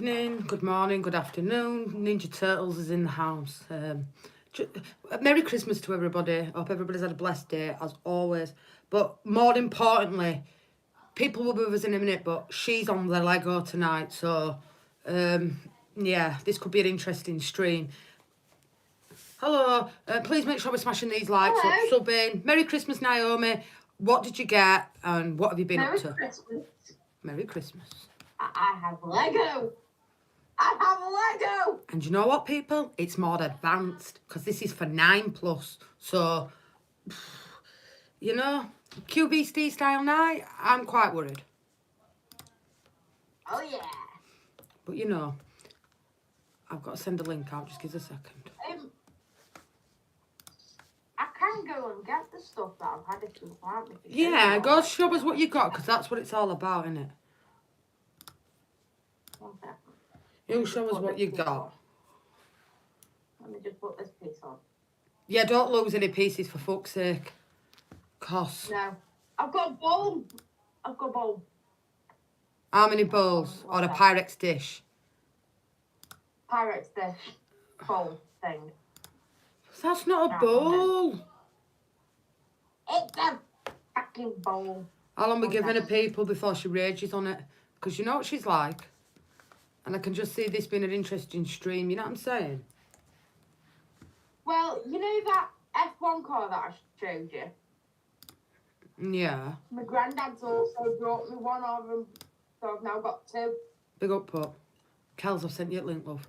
evening, good morning, good afternoon. Ninja Turtles is in the house. Merry Christmas to everybody. Hope everybody's had a blessed day, as always. But more importantly, people will be with us in a minute, but she's on the Lego tonight. So, yeah, this could be an interesting stream. Hello. Please make sure we're smashing these likes up, subbing. Merry Christmas, Naomi. What did you get and what have you been up to? Merry Christmas. Merry Christmas. I have Lego. I have Lego. And you know what, people? It's more advanced because this is for 9+. So, you know, QVC style night, I'm quite worried. Oh, yeah. But, you know, I've got to send a link out. Just give us a second. I can go and get the stuff that I've had if you want me to. Yeah, go show us what you got because that's what it's all about, isn't it? You show us what you got. Let me just put this piece on. Yeah, don't lose any pieces for fuck's sake. Cos. No. I've got a bowl. I've got a bowl. How many bowls? Or a Pyrex dish? Pyrex dish. Bowl thing. That's not a bowl. It's a fucking bowl. How long we giving her people before she rages on it? Because you know what she's like. And I can just see this being an interesting stream. You know what I'm saying? Well, you know that F1 car that I showed you? Yeah. My granddad's also brought me one of them. So I've now got two. Big up, Pup. Kels, I've sent you a link, love.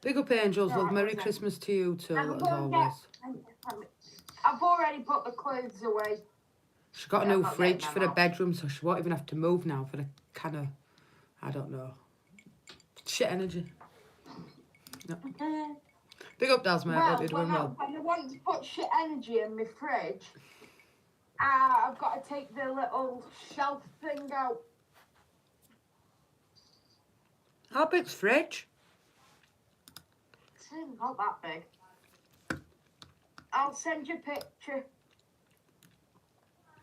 Big up, Angels, love. Merry Christmas to you too, as always. I've already put the clothes away. She got a new fridge for the bedroom, so she won't even have to move now for the kind of, I don't know, shit energy. No. Big up, Daz, mate. Well, Hope you're doing well. When I want to put shit energy in my fridge, I've got to take the little shelf thing out. How big's fridge? It's not that big. I'll send you a picture.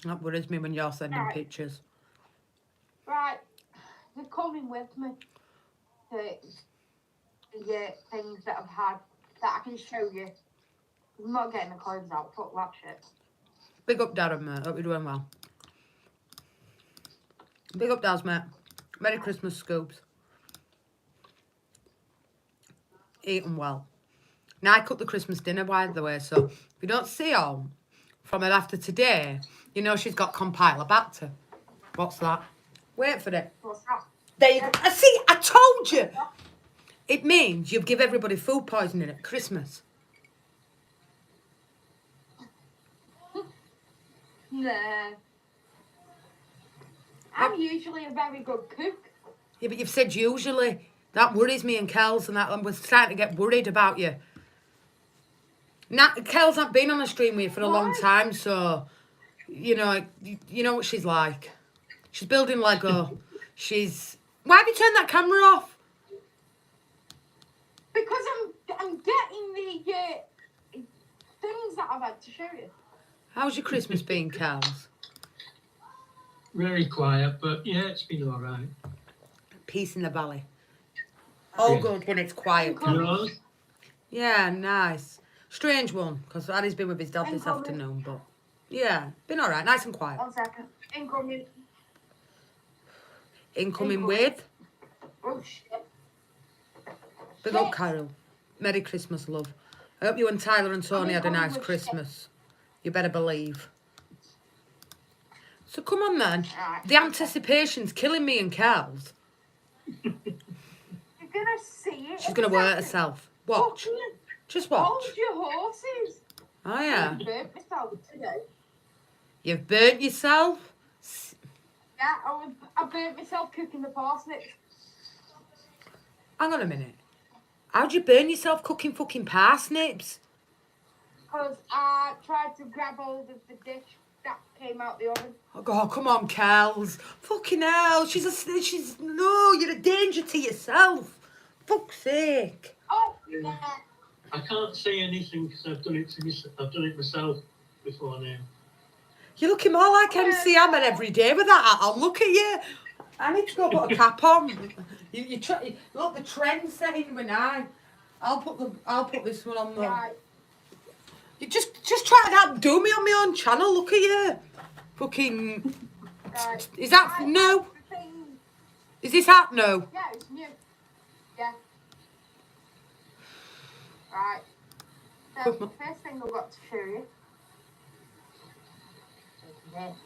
That worries me when you're sending pictures. Right, you're coming with me to the things that I've had that I can show you. I'm not getting the clothes out. Fuck that shit. Big up, Darren, mate. Hope you're doing well. Big up, Daz, mate. Merry Christmas, Scoops. Eating well. Now, I cooked the Christmas dinner, by the way, so if you don't see her from it after today, you know she's got Campylobacter. What's that? Wait for it. What's that? There you go. I see, I told you. It means you give everybody food poisoning at Christmas. Nah. I'm usually a very good cook. Yeah, but you've said usually. That worries me and Kels, and that we're starting to get worried about you. Now, Kels hasn't been on a stream with you for a long time, so you know what she's like. She's building Lego. She's. Why have you turned that camera off? Because I'm getting the things that I've had to show you. How's your Christmas been, Kels? Very quiet, but yeah, it's been all right. Peace in the valley. All good when it's quiet. Yours? Yeah, nice. Strange one, because Addy's been with his dad this afternoon, but yeah, been all right, nice and quiet. 1 second. Incoming with? Oh, shit. Big up, Carol. Merry Christmas, love. I hope you and Tyler and Tony had a nice Christmas. You better believe. So come on, then. The anticipation's killing me and Kels. You're gonna see it. She's going to hurt herself. Watch. Just watch. Hold your horses. Oh, yeah. I burnt myself today. You've burnt yourself? Yeah, I burnt myself cooking the parsnips. Hang on a minute. How'd you burn yourself cooking fucking parsnips? Because I tried to grab hold of the dish that came out the oven. Oh, God, come on, Kels. Fucking hell. No, you're a danger to yourself. Fuck's sake. Oh, yeah. I can't say anything because I've done it myself before now. You're looking more like MC Hammer every day with that hat on. Look at you. I need to go put a cap on. Look, the trend's setting with now. I'll put this one on there. Right. You just try to outdo me on my own channel. Look at you. Fucking. Right. Is that I no? have the thing. Is this app no? Yeah, it's new. Yeah. Right. So, Good the first thing I've got to show you is this.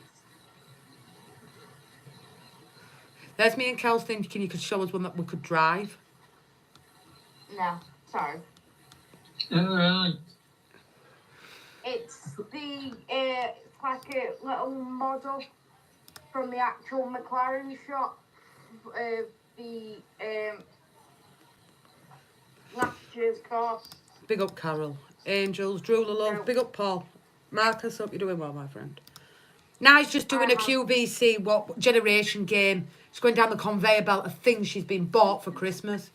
There's me and Kel's thinking you could show us one that we could drive. No, sorry. Alright. It's the it's like a little model from the actual McLaren shop. The last year's car. Big up Carol. Angels, Drooler Love. No. Big up Paul. Marcus, hope you're doing well, my friend. Now he's just doing a QVC what generation game. She's going down the conveyor belt of things she's been bought for Christmas.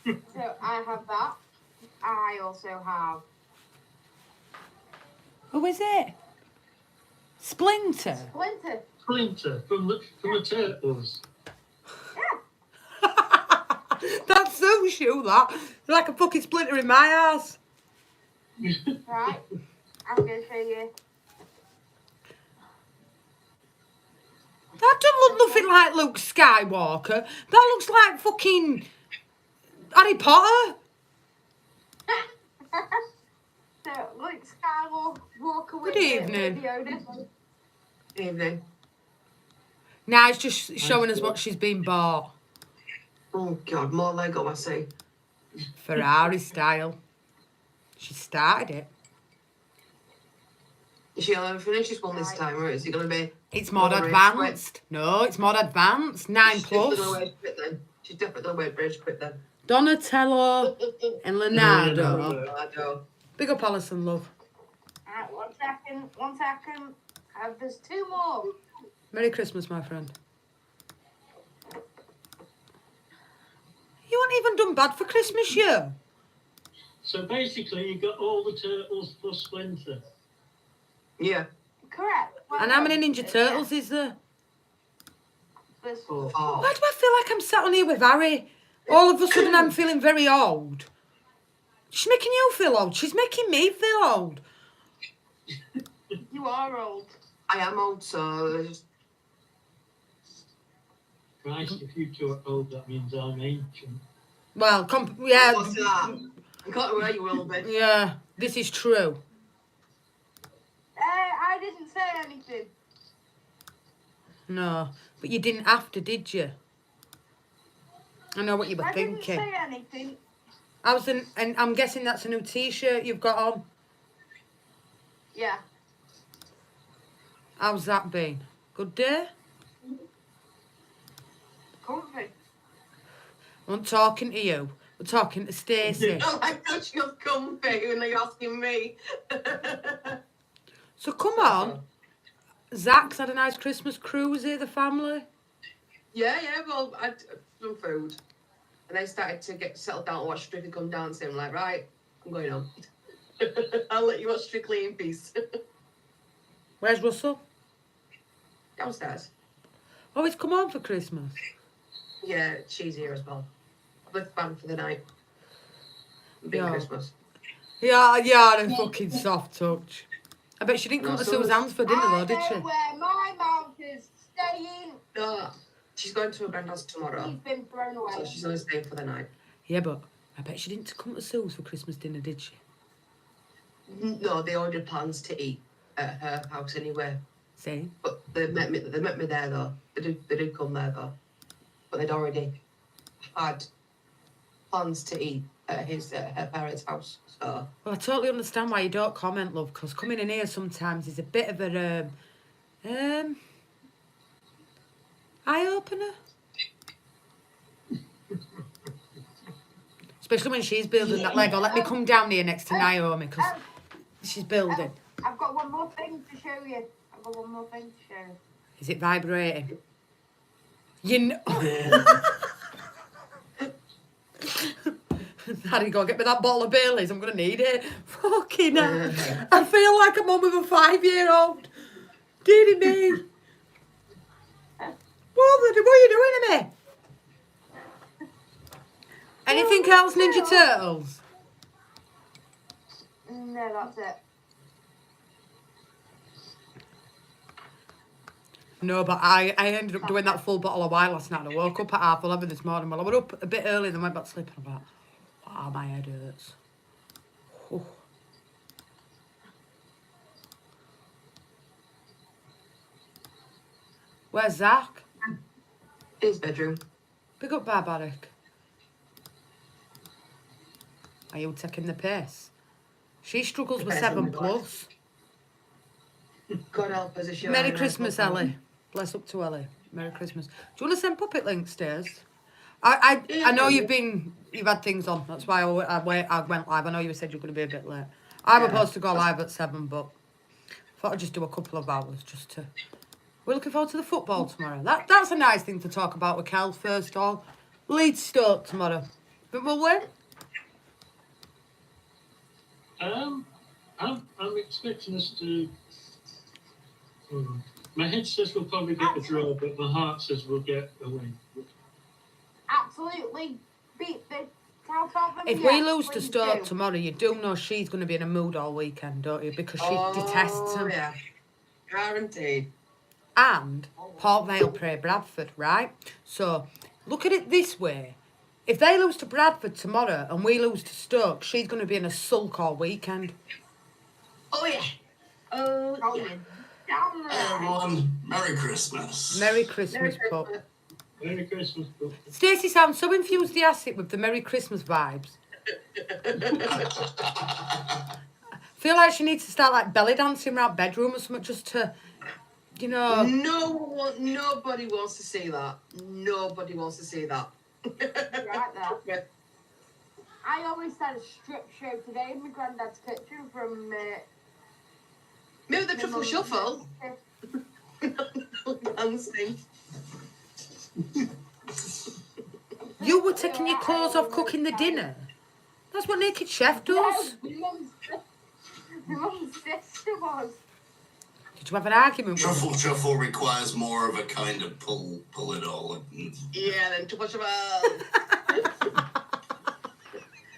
So I have that. I also have Who is it? Splinter. Splinter. Splinter from the Turtles. That's so shoe, that. Like a fucking splinter in my house. Right. I'm going to show you. That don't look nothing like Luke Skywalker. That looks like fucking Harry Potter. So Luke Skywalker with Good evening. Baby Yoda. Evening. Now it's just showing us what she's been bought. Oh God, more Lego I see. Ferrari style. She started it. Is she gonna finish this one this Right. time, or is it gonna be? It's more Another race advanced. No, it's more advanced. 9 She's gonna plus. wait quit then. She's definitely gonna wait Rage quit then. Donatello and Leonardo. Leonardo. Big up Alison, love. Alright, 1 second. 1 second. There's 2 more. Merry Christmas, my friend. You ain't even done bad for Christmas, you. So basically, you got all the Turtles plus Splinter. Yeah. Correct. And how many Ninja Turtles is there? There's Oh. Why do I feel like I'm sat on here with Harry? All of a sudden I'm feeling very old. She's making you feel old. She's making me feel old. You are old. I am old, so it's just Christ, if you two are old, that means I'm ancient. Well, yeah, what's that? I can't where you will be. yeah, this is true. I didn't say anything. No, but you didn't have to, did you? I know what you were I thinking. didn't say anything. And I'm guessing that's a new T-shirt you've got on. Yeah. How's that been? Good day? Comfy. I'm not talking to you. We're talking to Stacey. Oh my gosh, you're comfy when you're asking me. So come on. Zach's had a nice Christmas cruise here, the family. Yeah, well, I'd some food. And I started to get settled down and watch Strictly Come Dancing. I'm like, right, I'm going home. I'll let you watch Strictly in peace. Where's Russell? Downstairs. Oh, he's come home for Christmas. Yeah, she's here as well. I've left band for the night. Big Yeah. Christmas. Yeah, a fucking soft touch. I bet she didn't come No, to so- Suzanne's for dinner though, I did know she? where my mouth is staying. No, she's going to her granddad's tomorrow. He's been thrown away. So she's only staying for the night. Yeah, but I bet she didn't come to Sue's for Christmas dinner, did she? No, they ordered plans to eat at her house anyway. See? But they met me there though. They did come there though. But they'd already had plans to eat at her parents' house. So Well, I totally understand why you don't comment, love, because coming in here sometimes is a bit of a eye opener. Especially when she's building that Lego. Let me come down here next to Naomi because she's building. I've got one more thing to show you. Is it vibrating? You know. Harry, go get me that bottle of Baileys. I'm going to need it. Fucking hell. I feel like I'm on with a 5-year-old. Deary me. What are you doing to me? Anything else, Ninja Turtles? No, that's it. No, but I ended up doing that full bottle of wine last night. I woke up at 11:30 this morning. Well, I went up a bit early and then went back to sleep. And I'm like, wow, my head hurts. Whew. Where's Zach? His bedroom. Big up Barbaric. Are you taking the piss? She struggles with Depends on 7 my plus. God help us if she Merry Christmas, Ellie. Bless up to Ellie. Merry Christmas. Do you want to send puppet links, Stairs? I know you've had things on. That's why I went live. I know you said you were going to be a bit late. I was supposed to go live at 7, but I thought I'd just do a couple of hours just to. We're looking forward to the football tomorrow. That's a nice thing to talk about with Cal first all. Leeds Stoke tomorrow. But we'll win. I'm expecting us to. My head says we'll probably get a draw, but my heart says we'll get a win. Absolutely beat the count of them. If yeah, we lose to please Stoke do. tomorrow, you do know she's going to be in a mood all weekend, don't you? Because she detests them. Yeah. Guaranteed. And Port Vale play Bradford, right? So look at it this way. If they lose to Bradford tomorrow and we lose to Stoke, she's going to be in a sulk all weekend. Oh yeah. Oh Oh, yeah. yeah. Damn Hey right. everyone, Merry Christmas. Merry Christmas, pup. Merry Christmas, bro. Stacey sounds so enthusiastic with the Merry Christmas vibes. Feel like she needs to start like belly dancing around bedroom or something just to, you know. Nobody wants to see that. Nobody wants to see that. Right there. I always had a strip show today in my granddad's kitchen from. Maybe the truffle shuffle. Dancing. You were taking your clothes off cooking the dinner. That's what Naked Chef does. My mum's sister was. Did you have an argument with her? Truffle requires more of a kind of pull it all. Yeah, then truffle shuffle.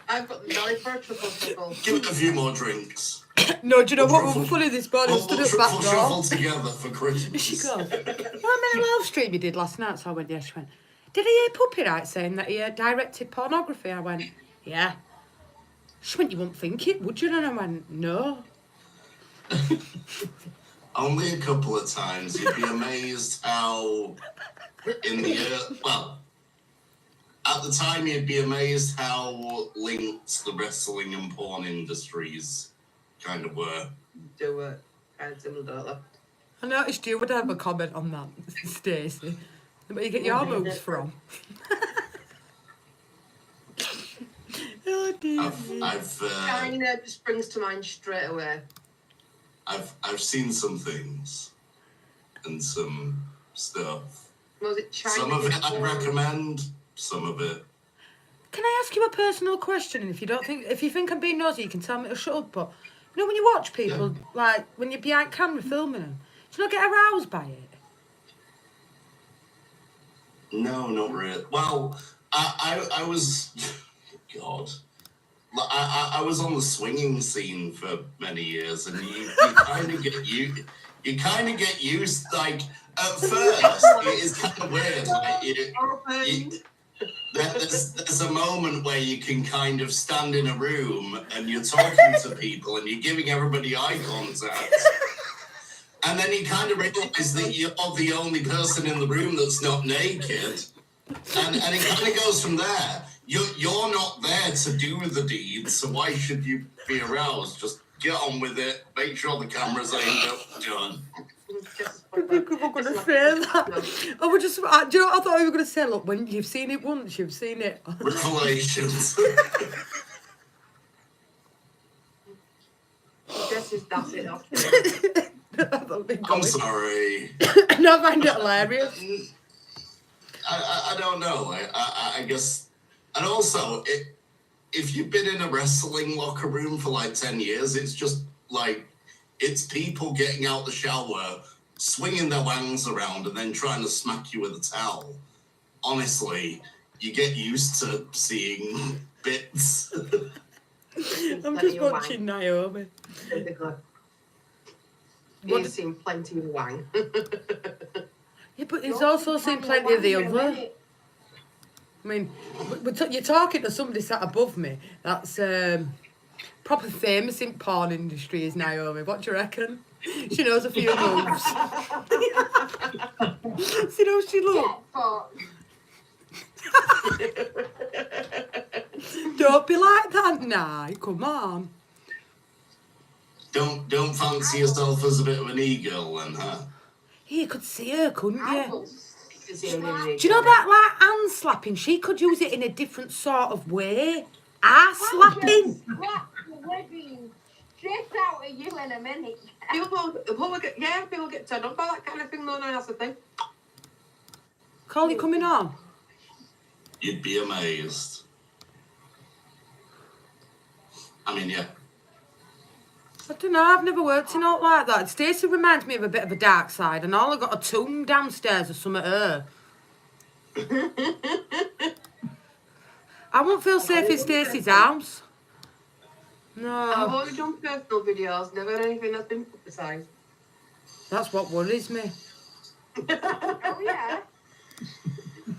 I've got the belly for a truffle shuffle. Give it a few more drinks. No, do you know what Truffle- was funny this morning? I We'll stood at the truffle back shuffle door. together for Christmas. She goes, well, I mean, a live stream you did last night, so I went, yeah. She went, did he hear Puppy right saying that he directed pornography? I went, yeah. She went, you wouldn't think it, would you? And I went, no. Only a couple of times. You'd be amazed how in the at the time you'd be amazed how linked the wrestling and porn industries kind of were. Do it. Kind of similar, don't they? I noticed you would have a comment on that, Stacey. Where you get your moves from. Oh dear. China just springs to mind straight away. I've seen some things and some stuff. Was it China? Some of it I'd recommend. Some of it. Can I ask you a personal question? And if you think I'm being nosy, you can tell me to shut up. But you know when you watch people, like when you're behind camera filming them, do you not get aroused by it? No, not really. Well, I was, God, I was on the swinging scene for many years, and you kind of get used. Like at first, it is kind of weird. Like there's a moment where you can kind of stand in a room and you're talking to people and you're giving everybody eye contact. And then you kind of realise that you're the only person in the room that's not naked. And it kind of goes from there. You're not there to do the deed, so why should you be aroused? Just get on with it, make sure the camera's aimed up, done. I think we were going to say that. I would just, do you know what I thought you were going to say? Look, when you've seen it once, you've seen it. Revelations. This is that's it. I'm sorry. No, I find it hilarious. I don't know. I guess, and also, if you've been in a wrestling locker room for like 10 years, it's just like, it's people getting out the shower, swinging their wangs around and then trying to smack you with a towel. Honestly, you get used to seeing bits. I'm just watching Naomi. Basically. What- He's seen plenty of wang. Yeah, but he's also seen plenty of the other. I mean, you're talking to somebody sat above me. That's proper famous in porn industry is Naomi. What do you reckon? She knows a few moves. See how she looks? Don't be like that, Nye. Come on. Don't fancy yourself as a bit of an e-girl then, huh? You could see her, couldn't you? Do you know Do you know that like hand slapping? She could use it in a different sort of way. Ass slapping. Straight out of you in a minute. People get turned on by that kind of thing, though. No, that's the thing. Call you coming on? You'd be amazed. I mean, yeah. I don't know, I've never worked in out like that. Stacey reminds me of a bit of a dark side, and all I got a tomb downstairs of some of her. I won't feel safe in Stacey's house. I've No, only done personal videos, never anything that's been publicised. that's what worries me. Oh yeah.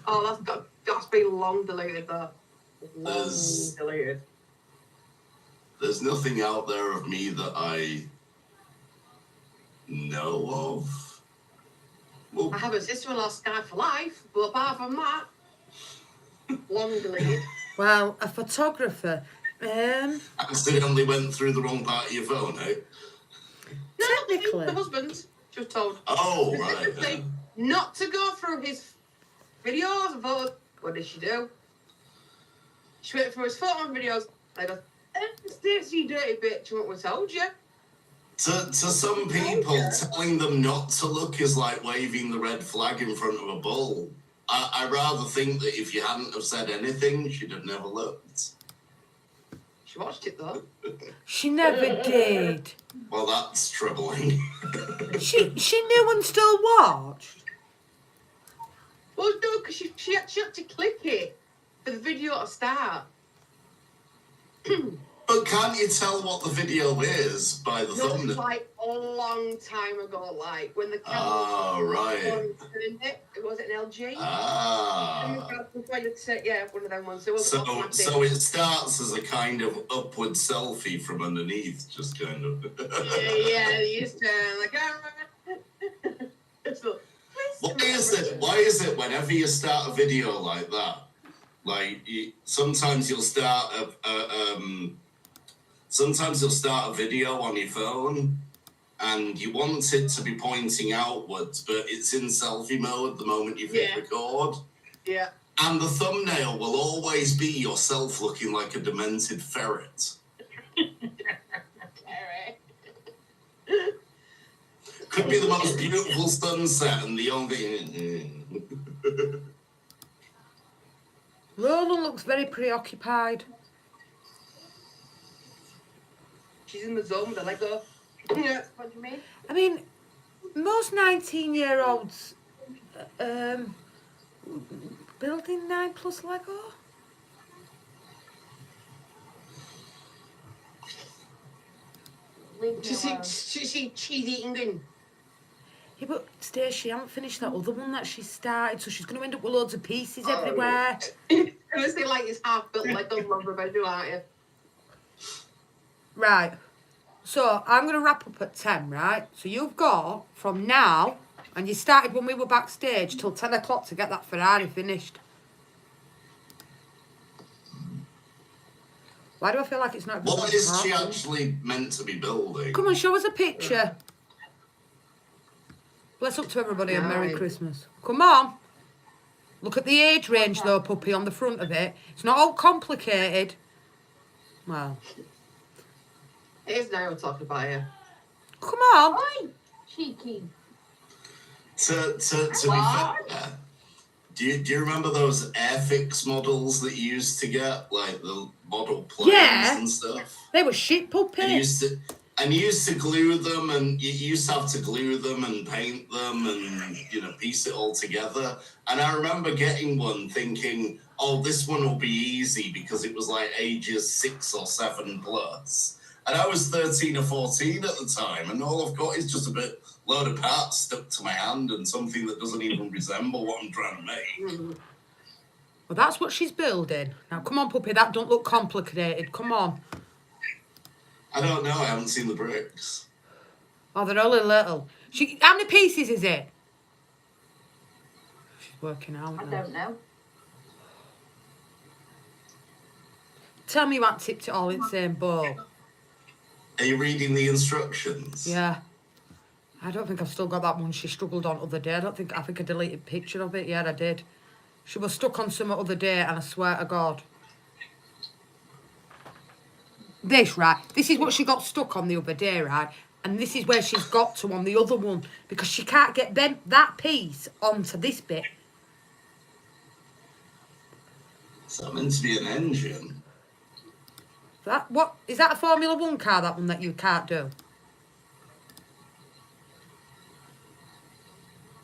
Oh, that's been long deleted, that. Long There's- deleted. There's nothing out there of me that I know of. Well, I have a sister-in-law Sky for life, but apart from that, long deleted. Well, a photographer. accidentally went through the wrong part of your phone, eh? No, Technically. the husband, she was told Oh, right. specifically not to go through his videos and photos. What did she do? She went through his photo and videos. I go, Stacey, you dirty bitch, what we told you. To some people, telling them not to look is like waving the red flag in front of a bull. I rather think that if you hadn't have said anything, she'd have never looked. She watched it though. She never did. Well, that's troubling. She knew and still watched. Well, no, because she had to click it for the video to start. But can't you tell what the video is by the No, thumbnail? like a long time ago, like when the camera Oh, right. it wasn't an LG. Ah. Yeah, one of them ones. It wasn't automatic. So it starts as a kind of upward selfie from underneath, just kind of. yeah, you just turn the camera. So, Why is it whenever you start a video like that, like sometimes you'll start a video on your phone and you want it to be pointing outwards, but it's in selfie mode the moment you hit Yeah. record. yeah. And the thumbnail will always be yourself looking like a demented ferret. Could be the most beautiful sunset and the only. Roland looks very preoccupied. She's in the zone with the Lego. Yeah. What do you mean? I mean, most 19-year-olds building 9+ Lego. Leave me alone. She's eating gun. Yeah, but Stacey hasn't finished that other one that she started, so she's going to end up with loads of pieces Oh, everywhere. Honestly, like it's half built like those love revenge, aren't you? Right. So I'm going to wrap up at 10, right? So you've got from now, and you started when we were backstage, till 10 o'clock to get that Ferrari finished. Why do I feel like it's not... What is she actually meant to be building? Come on, show us a picture. Bless up to everybody and Merry Right. Christmas. Come on. Look at the age range though, puppy, on the front of it. It's not all complicated. Well, It is now we're talking about here. come on. Oi! Cheeky. To be fair, do you remember those Airfix models that you used to get, like the model planes Yeah. and stuff? They were shit And puppy. And you used to glue them, and you used to have to glue them and paint them and, piece it all together. And I remember getting one thinking, oh, this one will be easy because it was like ages 6 or 7 plus. And I was 13 or 14 at the time, and all I've got is just a load of parts stuck to my hand and something that doesn't even resemble what I'm trying to make. Well, that's what she's building. Now, come on, puppy, that don't look complicated. Come on. I don't know, I haven't seen the bricks. Oh, they're only little. How many pieces is it? She's working out. I now. don't know. Tell me you haven't tipped it all in the same bowl. Are you reading the instructions? Yeah. I don't think I've still got that one she struggled on other day. I think I deleted a picture of it. Yeah, I did. She was stuck on some other day, and I swear to God. Right? This is what she got stuck on the other day, right? And this is where she's got to on the other one, because she can't get that piece onto this bit. Is that meant to be an engine? What is that, a Formula 1 car, that one that you can't do?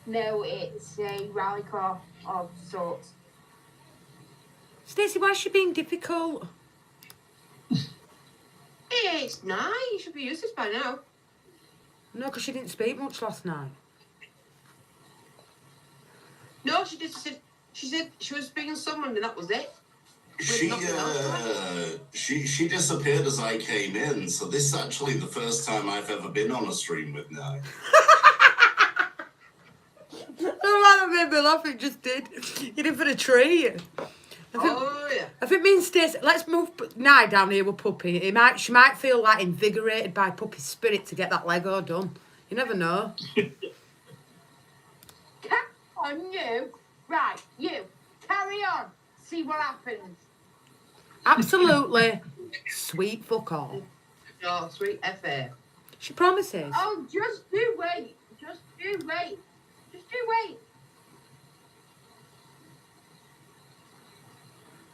No, it's a rally car of sorts. Stacey, why is she being difficult? It's nice. You should be used to this by now. No, because she didn't speak much last night. No, she just said she was speaking to someone and that was it. She nothing else, she disappeared as I came in, so this is actually the first time I've ever been on a stream with Nye. That made me laugh, it just did. You did for the tree. I think me and Stacey, let's move Nye down here with Puppy. She might feel like invigorated by Puppy's spirit to get that Lego done. You never know. Come on, you. Right, you. Carry on. See what happens. Absolutely. Sweet fuck all. Oh, sweet FA. She promises. Oh, just do wait. Just do wait. Just do wait.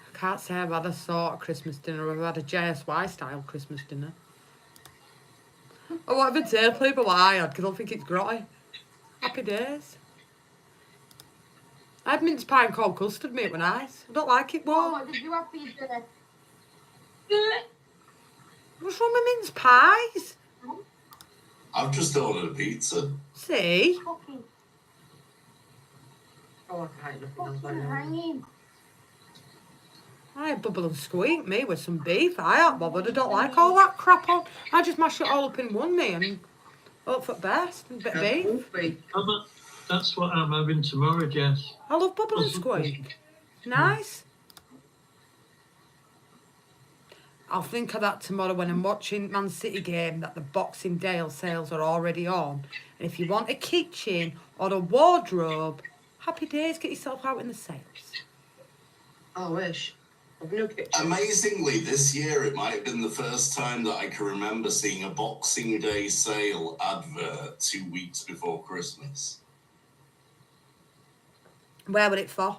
I can't say I've had a sort of Christmas dinner. I've had a JSY style Christmas dinner. Oh, whatever day people I had, because I don't think it's grotty. Happy days. I had mince pie and cold custard, mate, it was nice. I don't like it Oh, warm. what did you have for your dinner? What's wrong with mince pies? I've just ordered a pizza. See? Fucking, Oh, I can't nothing else by fucking now. hanging. I had bubble and squeak, me, with some beef. I ain't bothered. I don't like all that crap on. I just mash it all up in one, me, and hope for the best. And a bit of beef. That's what I'm having tomorrow, Jess. I love bubble and squeak. Nice. I'll think of that tomorrow when I'm watching Man City game, that the Boxing Day sales are already on. And if you want a kitchen or a wardrobe, happy days, get yourself out in the sales. I wish. I've no kitchen. Amazingly, this year it might have been the first time that I can remember seeing a Boxing Day sale advert 2 weeks before Christmas. Where would it for?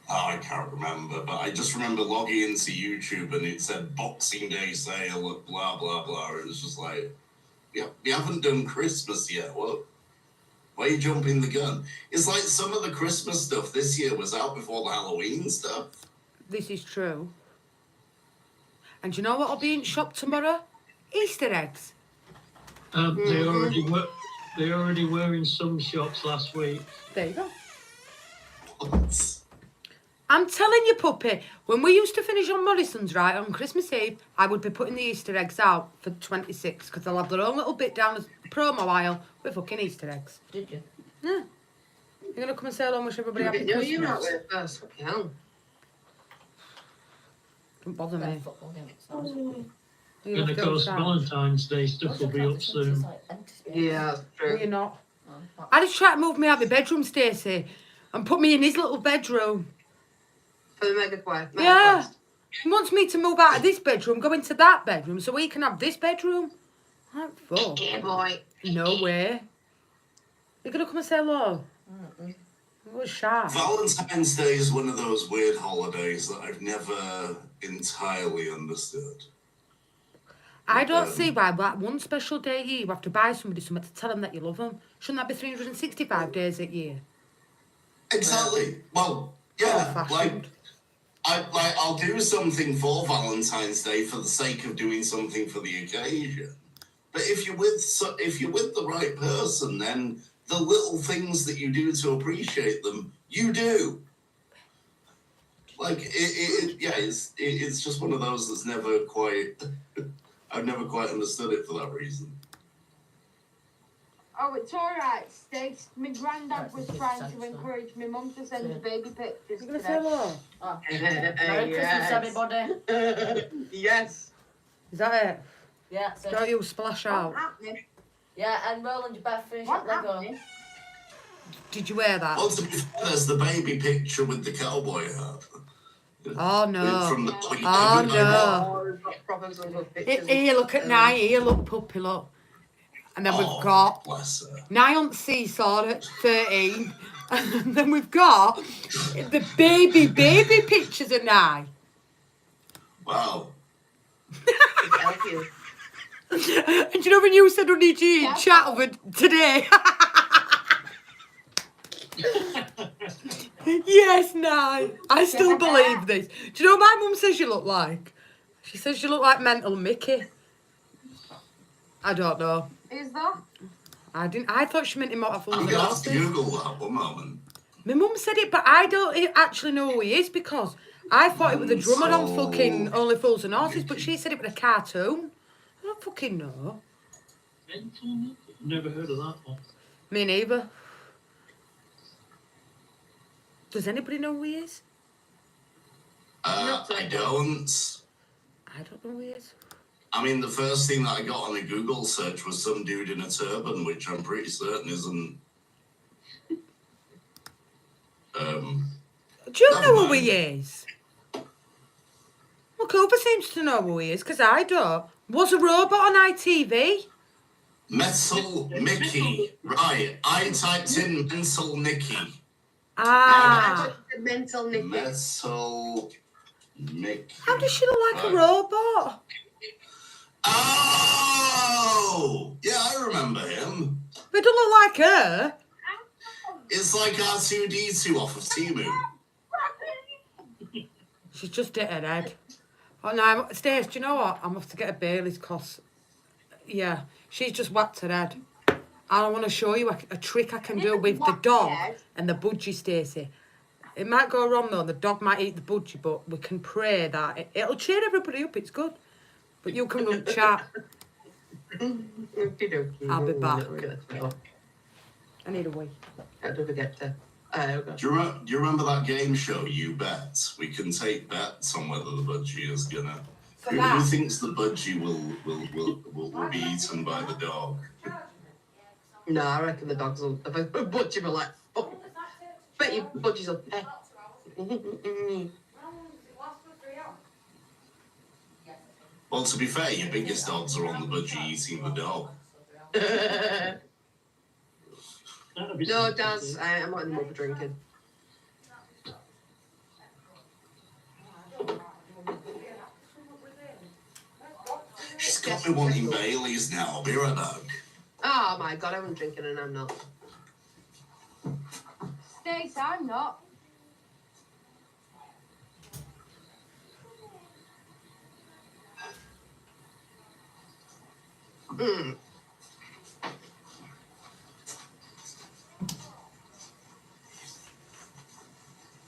Oh, I can't remember, but I just remember logging into YouTube and it said Boxing Day sale at blah, blah, blah. It was just like, yeah, we haven't done Christmas yet. What? Why are you jumping the gun? It's like some of the Christmas stuff this year was out before the Halloween stuff. This is true. And do you know what will be in shop tomorrow? Easter eggs. They already were in some shops last week. There you go. What? I'm telling you, Puppy, when we used to finish on Morrison's, right, on Christmas Eve, I would be putting the Easter eggs out for 26, because they'll have their own little bit down the promo aisle with fucking Easter eggs. Did you? Yeah. You're going to come and say hello and wish everybody happy No, you're not Christmas? with first. Fucking hell. Don't bother me. And of course, Valentine's Day stuff will be up soon. Yeah, that's No, true. you're not. I just tried to move me out of my bedroom, Stacey, and put me in his little bedroom. For the mega quest. Yeah. He wants me to move out of this bedroom, go into that bedroom, so he can have this bedroom. Like, fuck. Yeah, boy. No way. You're going to come and say hello? I was shy. Valentine's Day is one of those weird holidays that I've never entirely understood. I don't see why that one special day a year you have to buy somebody something to tell them that you love them. Shouldn't that be 365 days a year? Exactly. Well, yeah, Old-fashioned. I'll do something for Valentine's Day for the sake of doing something for the occasion. But if you're with the right person, then the little things that you do to appreciate them, you do. Like it's just one of those that's never quite. I've never quite understood it for that reason. Oh, it's alright, Stace. My granddad was trying to encourage my mum to send the baby pictures You gonna say today. hello? Oh. Merry Christmas, everybody. Yes. Is that it? Yeah, so, Don't you splash What's out. happening? yeah, and Roland, you better finish What's that Lego. happening? Did you wear that? Well, to be fair, there's the baby picture with the cowboy hat. Oh no. From the Oh, no. Oh, we've got proper some good pictures. Here, look at Nye. Here, look, puppy, look. And then we've Oh, got bless her. Nye on Seesaw at 13. And then we've got the baby pictures of Nye. Wow. Thank you. And do you know when you said on EG in chat of it today? Yes, Nye. I still believe this. Do you know what my mum says you look like? She says you look like Mental Mickey. I don't know. Is that? I thought she meant him out of I'm Fools and going to have to Horses. Google that one moment. My mum said it, but I don't actually know who he is because I thought it was the drummer on Mental fucking Only Fools and Horses, but she said it was a cartoon. I don't fucking know. Mental? Never heard of that one. Me neither. Does anybody know who he is? I don't. I don't know who he is. I mean, the first thing that I got on a Google search was some dude in a turban, which I'm pretty certain isn't. Do you know who he is? Well, Cooper seems to know who he is, because I don't. Was a robot on ITV? Metal Mickey. Right, I typed in Mental Nicky. Ah. The mental Nicky. Metal Mickey. How does she look like a Right. robot? Oh! Yeah, I remember him. They don't look like her. It's like R2D2 off of Timu. She's just hit her head. Oh no, Stace, do you know what? I'm off to get a Bailey's cos. Yeah, she's just whacked her head. I want to show you a trick I can do with the dog and the budgie, Stacey. It might go wrong though, the dog might eat the budgie, but we can pray that it'll cheer everybody up, it's good. But you can run chat. I'll be back. I need a wee. Don't forget to. Do you remember that game show, You Bet? We can take bets on whether the budgie is gonna. Who thinks the budgie will be eaten by the dog? No, I reckon the dogs will. If a butcher will like, oh, bet you budgies will pet. Well, to be fair, your biggest odds are on the budgie eating the dog. That'd be No, something. Daz, I'm not in the mood for drinking. She's got me wanting Baileys now. I'll be right back. Oh my god, I'm drinking and I'm not. Stace, I'm not. Mm.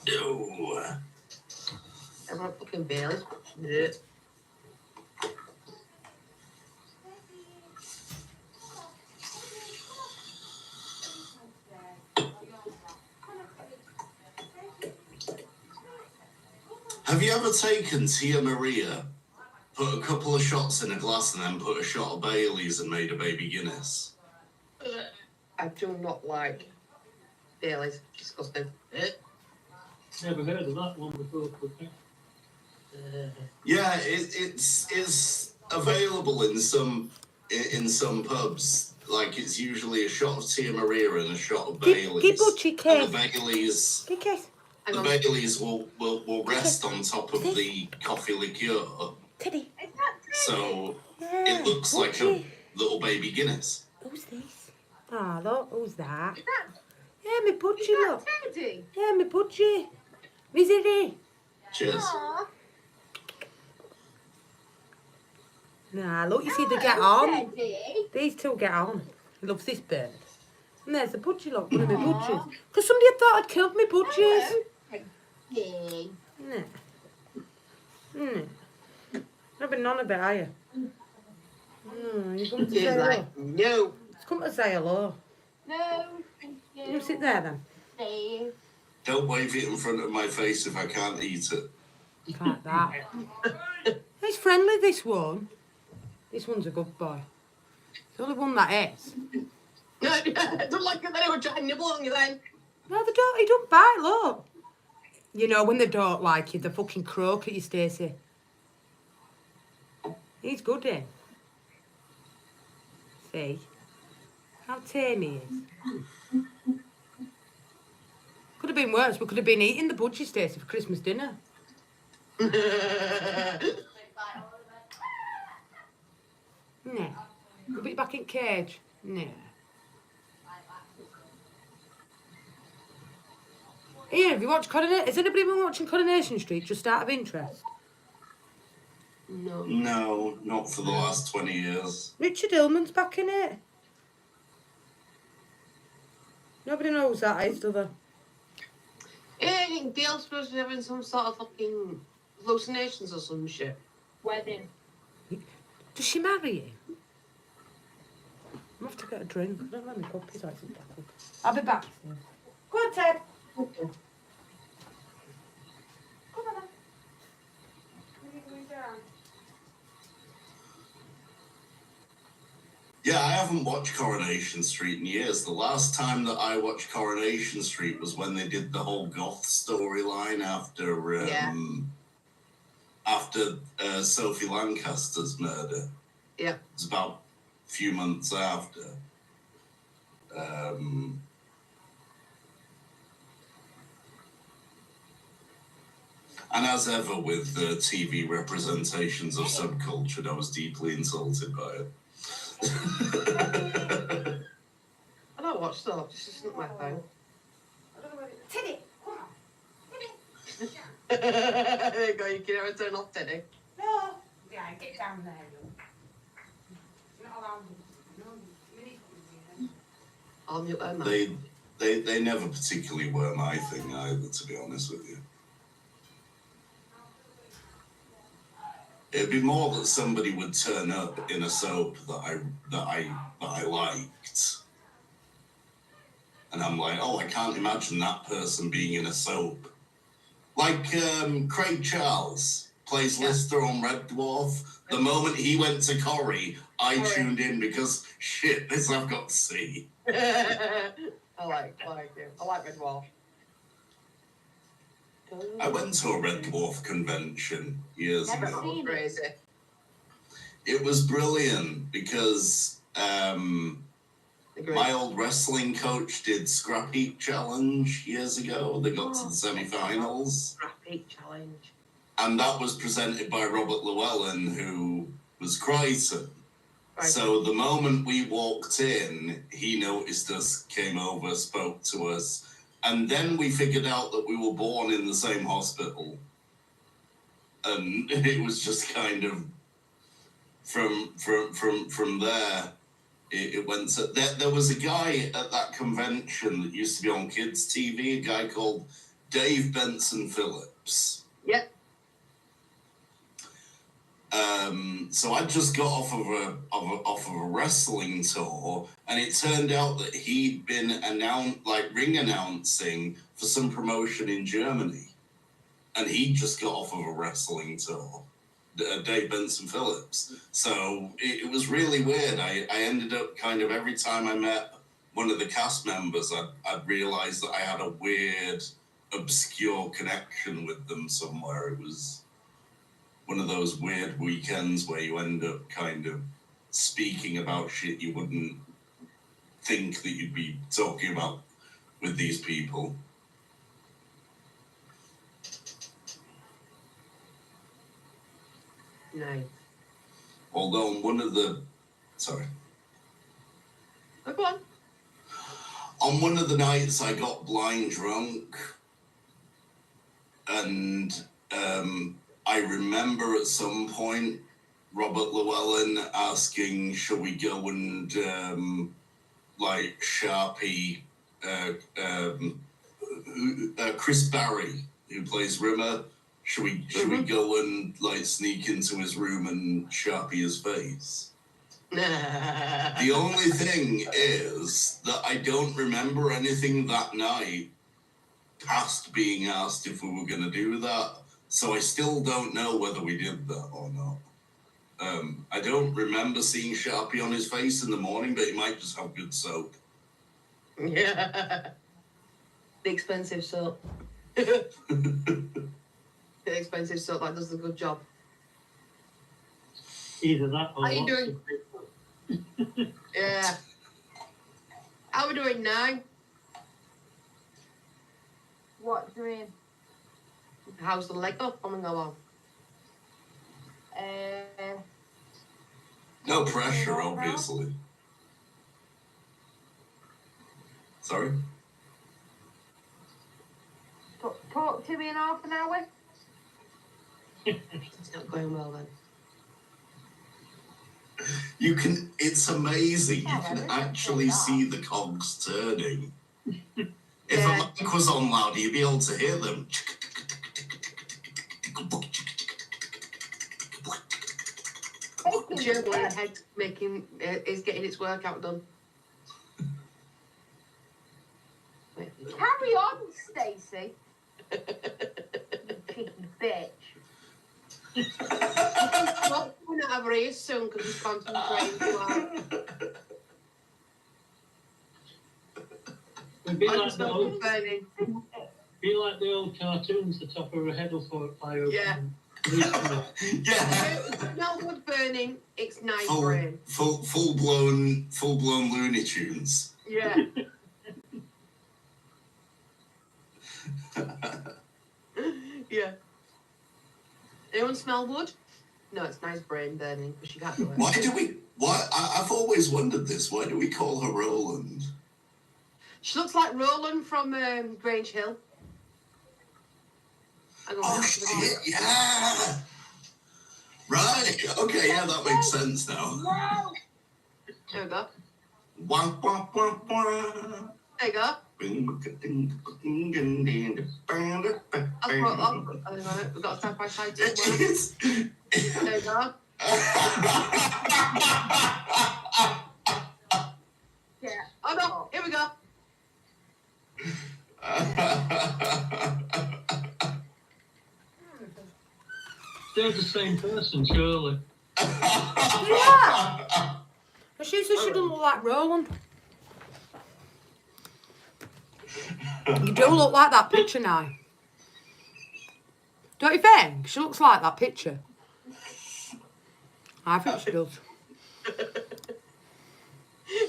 No. I want fucking Baileys. Yeah. Have you ever taken Tia Maria, put a couple of shots in a glass, and then put a shot of Bailey's and made a baby Guinness? I do not like Baileys. Disgusting. Never heard of that one before. Yeah, it's available in some pubs. Like it's usually a shot of Tia Maria and a shot of Bailey's. Give Butchie And the kiss. Bailey's, Give kiss. Hang the on. Bailey's will rest on top of the coffee liqueur. Teddy. So Yeah. It looks like Pudgy. a little baby Guinness. Who's this? Ah, look, who's that? Is that, Yeah, me is Pudgy, that look. Teddy? Yeah, me Pudgy. Visit it. Cheers. Aw. Nah, look, you see they Hello, get on. Teddy. These two get on. He loves this bird. And there's the Pudgy, look, one of my Aw. Pudgies. Because somebody had thought I'd killed me Pudgies. Hello, Teddy. Innit? Innit? Not been none of it, are you? You come to say She's hello. like, no. Just come to say hello. No, thank you. You sit there then. Steve. Don't wave it in front of my face if I can't eat it. Like that. He's friendly, this one. This one's a good boy. The only one that is. Don't like it, then I would try and nibble on you then. No, they don't. He don't bite, look. You know, when they don't like you, they fucking croak at you, Stacey. He's good, eh? See? How tame he is. Could have been worse. We could have been eating the Budgie, Stacey, for Christmas dinner. No. We'll be back in cage. No. Ian, have you watched Coronation? Has anybody been watching Coronation Street just out of interest? No. No, not for the last 20 years. Richard Hillman's back in it. Nobody knows that is, do they? Yeah, I think Dale's supposed to be having some sort of fucking hallucinations or some shit. Wedding. Does she marry him? I'm off to get a drink. I don't let me puppies out. I'll be back soon. Go on, Ted. Okay. Come on then. Where are you going down? Yeah, I haven't watched Coronation Street in years. The last time that I watched Coronation Street was when they did the whole goth storyline after Sophie Lancaster's murder. Yeah. It's about a few months after. And as ever with the TV representations of subculture, I was deeply insulted by it. I don't watch stuff, this isn't my thing. I don't know where it... Teddy, come on. There you go, you can never turn off Teddy. No. Yeah, get down there, you. You're not allowed to. No, you need to be I'll mute her now. They never particularly were my thing either, to be honest with you. It'd be more that somebody would turn up in a soap that I liked, and I'm like, oh, I can't imagine that person being in a soap. Like Craig Charles plays Yeah. Lister on Red Dwarf. The moment he went to Corrie, I Corrie. tuned in because shit, this I've got to see. I like it. I like Red Dwarf. I went to a Red Dwarf convention years Never ago. seen it. Crazy. It was brilliant because Agree. my old wrestling coach did Scrap Heap Challenge years ago. They got to the semi-finals. Rapid challenge. And that was presented by Robert Llewellyn, who was Crichton. Right. So the moment we walked in, he noticed us, came over, spoke to us. And then we figured out that we were born in the same hospital. And it was just kind of from there, it went to... There was a guy at that convention that used to be on kids' TV, a guy called Dave Benson Phillips. Yep. So I just got off of a wrestling tour, and it turned out that he'd been ring announcing for some promotion in Germany, and he just got off of a wrestling tour, Dave Benson Phillips. So it was really weird. I ended up kind of every time I met one of the cast members, I'd realized that I had a weird, obscure connection with them somewhere. It was one of those weird weekends where you end up kind of speaking about shit you wouldn't think that you'd be talking about with these people. Nice. Although on one of the, sorry, Oh, go on. on one of the nights I got blind drunk, and I remember at some point Robert Llewellyn asking, "Shall we go and like Sharpie Chris Barry, who plays Rimmer? Should we go and like sneak into his room and Sharpie his face?" The only thing is that I don't remember anything that night past being asked if we were going to do that. So I still don't know whether we did that or not. I don't remember seeing Sharpie on his face in the morning, but he might just have good soap. Yeah. The expensive soap. The expensive soap that does a good job. Either that or How you lots doing? of people. Yeah. How are we doing now? What do you mean? How's the leg up coming along? No pressure, obviously. Sorry? Talk to me in half an hour. It's not going well then. You can, it's amazing. You Yeah, can that is actually that. see the cogs turning. If Yeah. a mic was on loud, you'd be able to hear them. The gerbil in the head is getting its workout done. Wait. Carry on, Stacey. You cheeky bitch. Not coming out of her ears soon because he's concentrating too hard. It'd be I like just the not old, burning. be like the old cartoons. The top of her head will fly open. Yeah. and loosen up. Yeah. It's not good burning, it's nice Full, brain. full blown Looney Tunes. Yeah. Yeah. Anyone smell wood? No, it's nice brain burning, but she can't do it. I've always wondered this. Why do we call her Roland? She looks like Roland from Grange Hill. Hang on, Oh, wait, shit, yeah. Right, okay, yeah, that makes sense now. No. there we go. Wah, wah, wah, wah. There you go. That's what, hang on, we've got a side by side somewhere. There you go. Yeah. Oh no, here we go. They're the same person, surely. Yeah. But she says she doesn't look like Roland. You do look like that picture now. Don't you think? She looks like that picture. I think she does.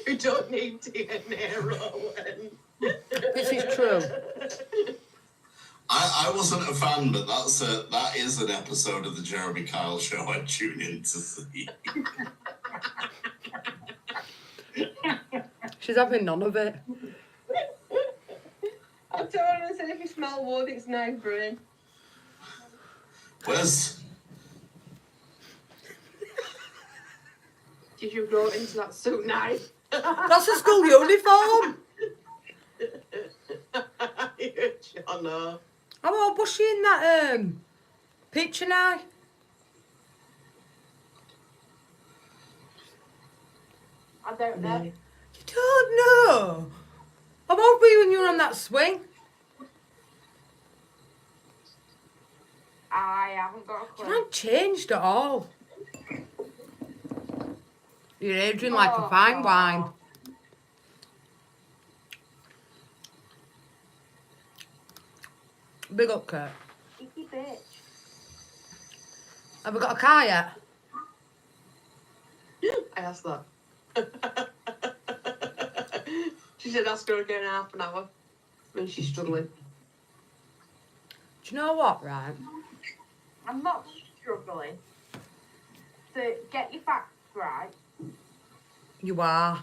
We don't need DNA, Rowan. This is true. I wasn't a fan, but that is an episode of the Jeremy Kyle Show I'd tune in to see. She's having none of it. I told her, I said, if you smell wood, it's nice brain. Where's Did you grow into that suit nice? That's a school uniform. Jono. How old was she in that picture now? I don't know. You don't know. How old were you when you were on that swing? I haven't got a You clue. haven't changed at all. You're aging like a fine wine. Big up, Kurt. Cheeky bitch. Have we got a car yet? I asked that. She said ask her again in half an hour when she's struggling. Do you know what, right? I'm not struggling to get your facts right. You are.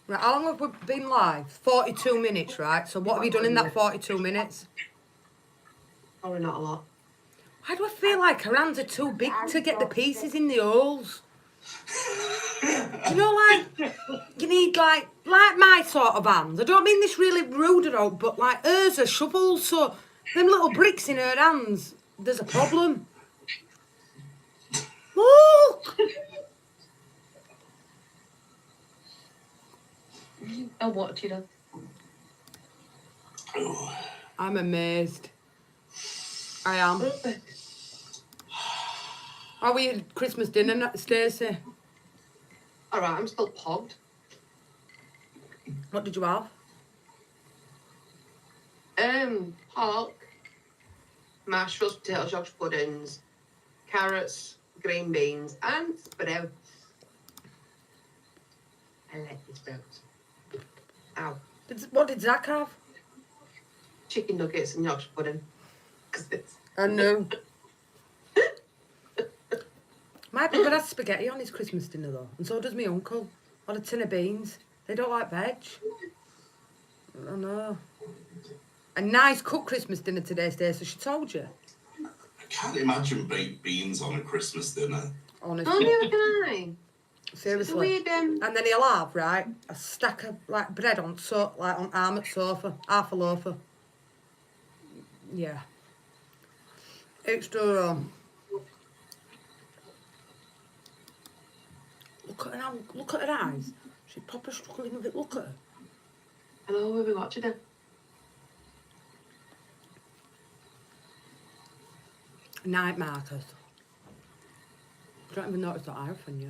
Right, how long have we been live? 42 minutes, right? So what have you done in that 42 minutes? Probably not a lot. Why do I feel like her hands are too big to get the pieces in the holes? You know, like, you need, like my sort of hands. I don't mean this really rude at all, but, like, hers are shovels, so them little bricks in her hands, there's a problem. Look! I'll watch you then. Oh, I'm amazed. I am. How were your Christmas dinner, Stacey? Alright, I'm still pogged. What did you have? Pork, mashed roast potatoes, Yorkshire puddings, carrots, green beans, and sprouts. I like the sprouts. Ow. What did Zach have? Chicken nuggets and Yorkshire pudding. 'Cause it's... I know. My brother has spaghetti on his Christmas dinner though, and so does my uncle. Or a tin of beans. They don't like veg. I know. A nice cooked Christmas dinner today, Stacey. She told you. I can't imagine baked beans on a Christmas dinner. Honestly. Oh, neither can I. It's a Seriously. weird, And then he'll have, right, a stack of like bread on on arm at sofa, half a loafer. Yeah. Extra look at her eyes. She's proper struggling with it. Look at her. I know, we'll be watching it. Night markers. I don't even notice that I often, yeah.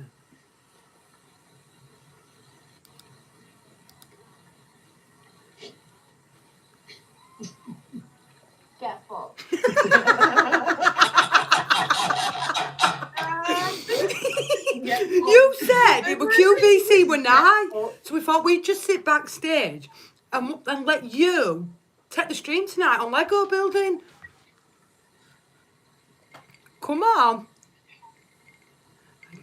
Get fucked. You said it were QVC were night, so we thought we'd just sit backstage and let you take the stream tonight on Lego building. Come on.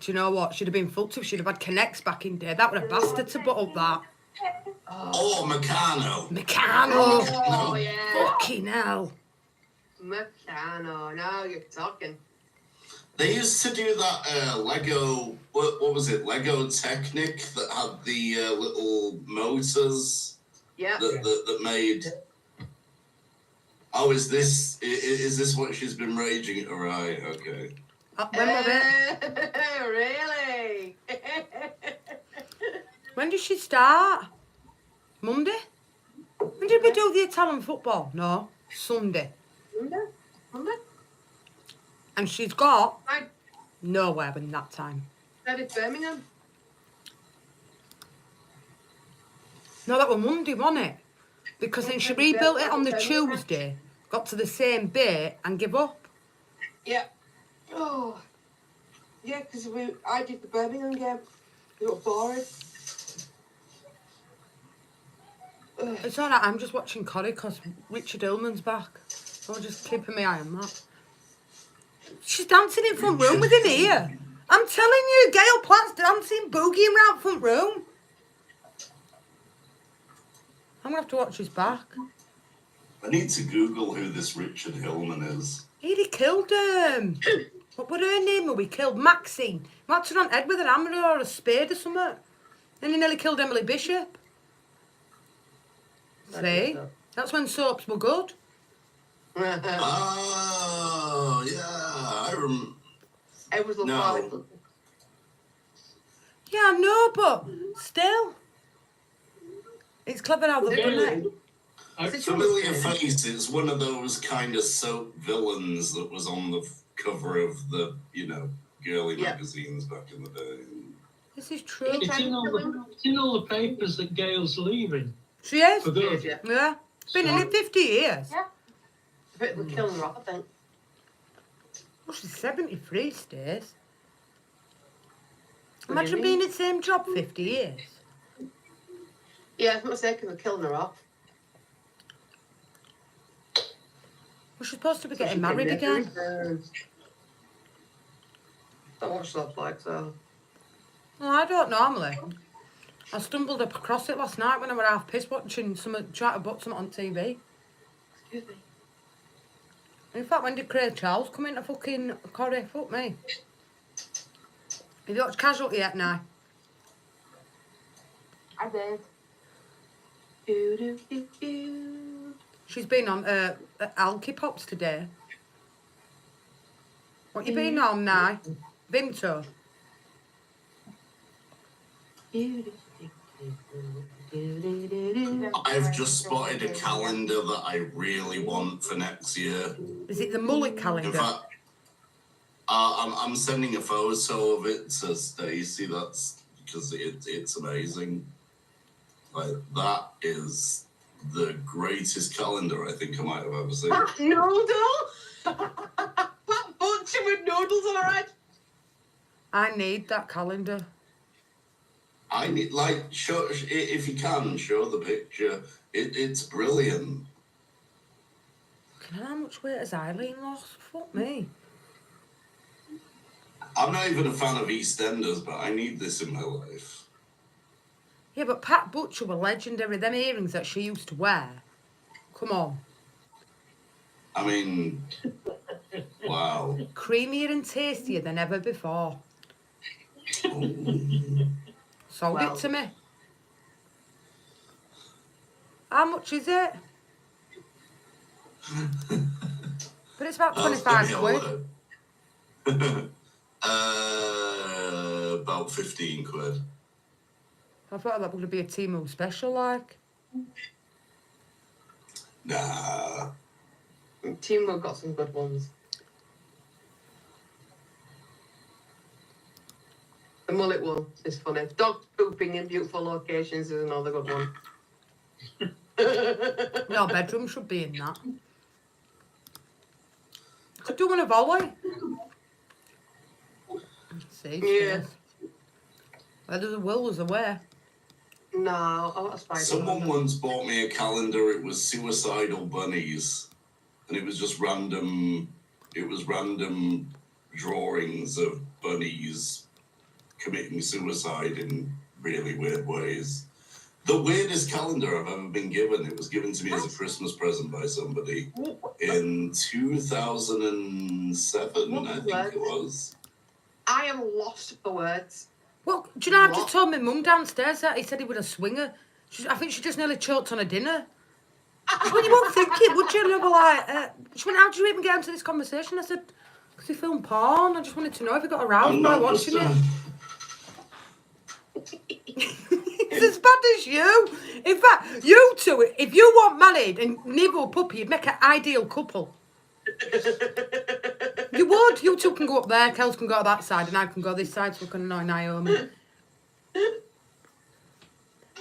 Do you know what? She'd have been fucked if she'd have had Connects back in day. That would have bastard to put up that. Oh, Meccano. Meccano. Oh, yeah. Fucking hell. Meccano, now you're talking. They used to do that Lego, what was it, Lego Technic that had the little motors Yeah. that made... Oh, is this what she's been raging? All right, okay. When was it? Really? When did she start? Monday? When did we do the Italian football? No, Sunday. Monday? And she's got I nowhere in that time. started Birmingham. No, that was Monday, wasn't it? Because then she rebuilt it on the Tuesday, got to the same bit and give up. Yeah. Oh. Yeah, because I did the Birmingham game. It was boring. Ugh. It's alright, I'm just watching Corrie because Richard Hillman's back. So I'm just keeping my eye on that. She's dancing in front room with him here. I'm telling you, Gail Platt's dancing, boogieing round front room. I'm going to have to watch his back. I need to Google who this Richard Hillman is. He killed what were her name? We killed Maxine. Whacked her on head with an hammer or a spade or something. Then he nearly killed Emily Bishop. See? That's when soaps were good. Oh, yeah, I remember. It was No. Yeah, I know, but still. It's clever how they've done it. Familiar face is one of those kind of soap villains that was on the cover of the, girly magazines back in the day. This is true. It's in all the papers that Gail's leaving She is. for good. Yeah. Yeah. Been in it 50 years. Yeah. A bit of a killing her off, I think. Well, she's 73, Stace. What do you Imagine mean? being in the same job 50 years. Yeah, I'm not saying they're killing her off. Well, she's supposed to be getting She's married getting again. Don't watch slabs like so. Well, I don't normally. I stumbled up across it last night when I were half pissed watching someone try to book something on TV. Excuse me. In fact, when did Craig Charles come into fucking Corrie? Fuck me. Have you watched Casualty yet now? I did. She's been on Alky Pops today. What you been on now? Vinto. I've just spotted a calendar that I really want for next year. Is it the mullet In calendar? fact, I'm sending a photo of it to Stacey. That's because it's amazing. Like, that is the greatest calendar I think I might have ever seen. That noodle? That butcher with noodles on her head? I need that calendar. I need, like, show, if you can, show the picture. It's brilliant. Can how much weight has Eileen lost? Fuck me. I'm not even a fan of EastEnders, but I need this in my life. Yeah, but Pat Butcher were legendary. Them earrings that she used to wear. Come on. I mean, wow. Creamier and tastier than ever before. Sold Well. it to me. How much is it? But it's about 25 quid. About 15 quid. I thought that would be a Temu special, like. Nah. Timo got some good ones. The mullet one is funny. Dog pooping in beautiful locations is another good one. Your bedroom should be in that. Could do one a volley. See? Yeah. Where there's a will, there's a way. No, I want a spider. Someone once bought me a calendar. It was suicidal bunnies, and it was just random. It was random drawings of bunnies committing suicide in really weird ways. The weirdest calendar I've ever been given. It was given to me as a Christmas present by somebody in 2007, I think it was. I am lost for words. Well, do you know, I've just What? told my mum downstairs that he said he was a swinger. I think she just nearly choked on a dinner. Well, you won't think it, would you? And I was like, she went, how did you even get into this conversation? I said, because he filmed porn. I just wanted to know if he got aroused I'm by not watching just, it. It's as bad as you. In fact, you two, if you weren't married and neither a puppy, you'd make an ideal couple. You would. You two can go up there, Kels can go to that side, and I can go this side so we can annoy Naomi.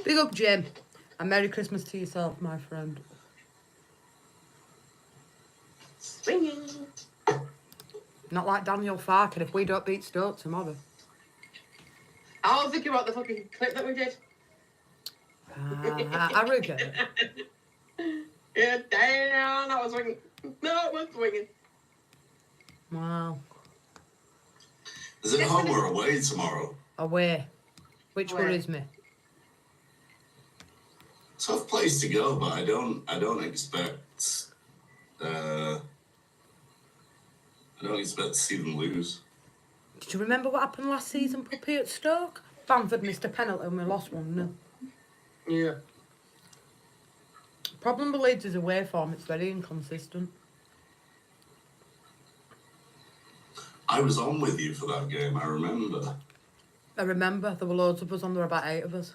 Big up, Jim. And Merry Christmas to yourself, my friend. Swinging. Not like Daniel Farkin, if we don't beat Stoke tomorrow. I was thinking about the fucking clip that we did. Arrogant. Yeah, damn, that was swinging. No, it was swinging. Wow. Is it home or away tomorrow? Away. Which Away. worries me. Tough place to go, but I don't expect. I don't expect to see them lose. Did you remember what happened last season, Puppy, at Stoke? Bamford missed a penalty and we lost 1-0. Yeah. Problem with Leeds is away form, it's very inconsistent. I was on with you for that game, I remember. I remember, there were loads of us on, there were about 8 of us.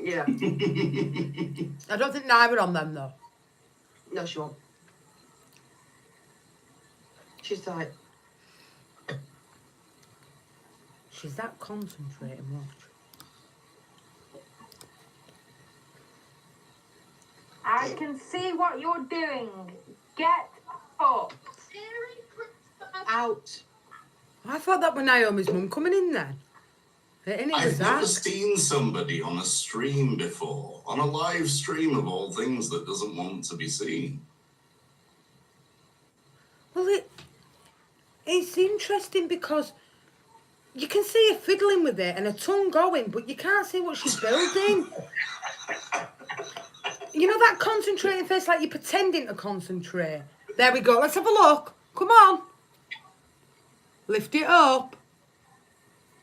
Yeah. I don't think Nye were on them, though. No, she won't. She's like, She's that concentrating, watch. I can see what you're doing. Get up. out. I thought that was Naomi's mum coming in then. And it was I've never that. seen somebody on a stream before, on a live stream of all things, that doesn't want to be seen. Well, it's interesting because You can see her fiddling with it and her tongue going, but you can't see what she's building. You know that concentrating face, like you're pretending to concentrate. There we go. Let's have a look. Come on. Lift it up.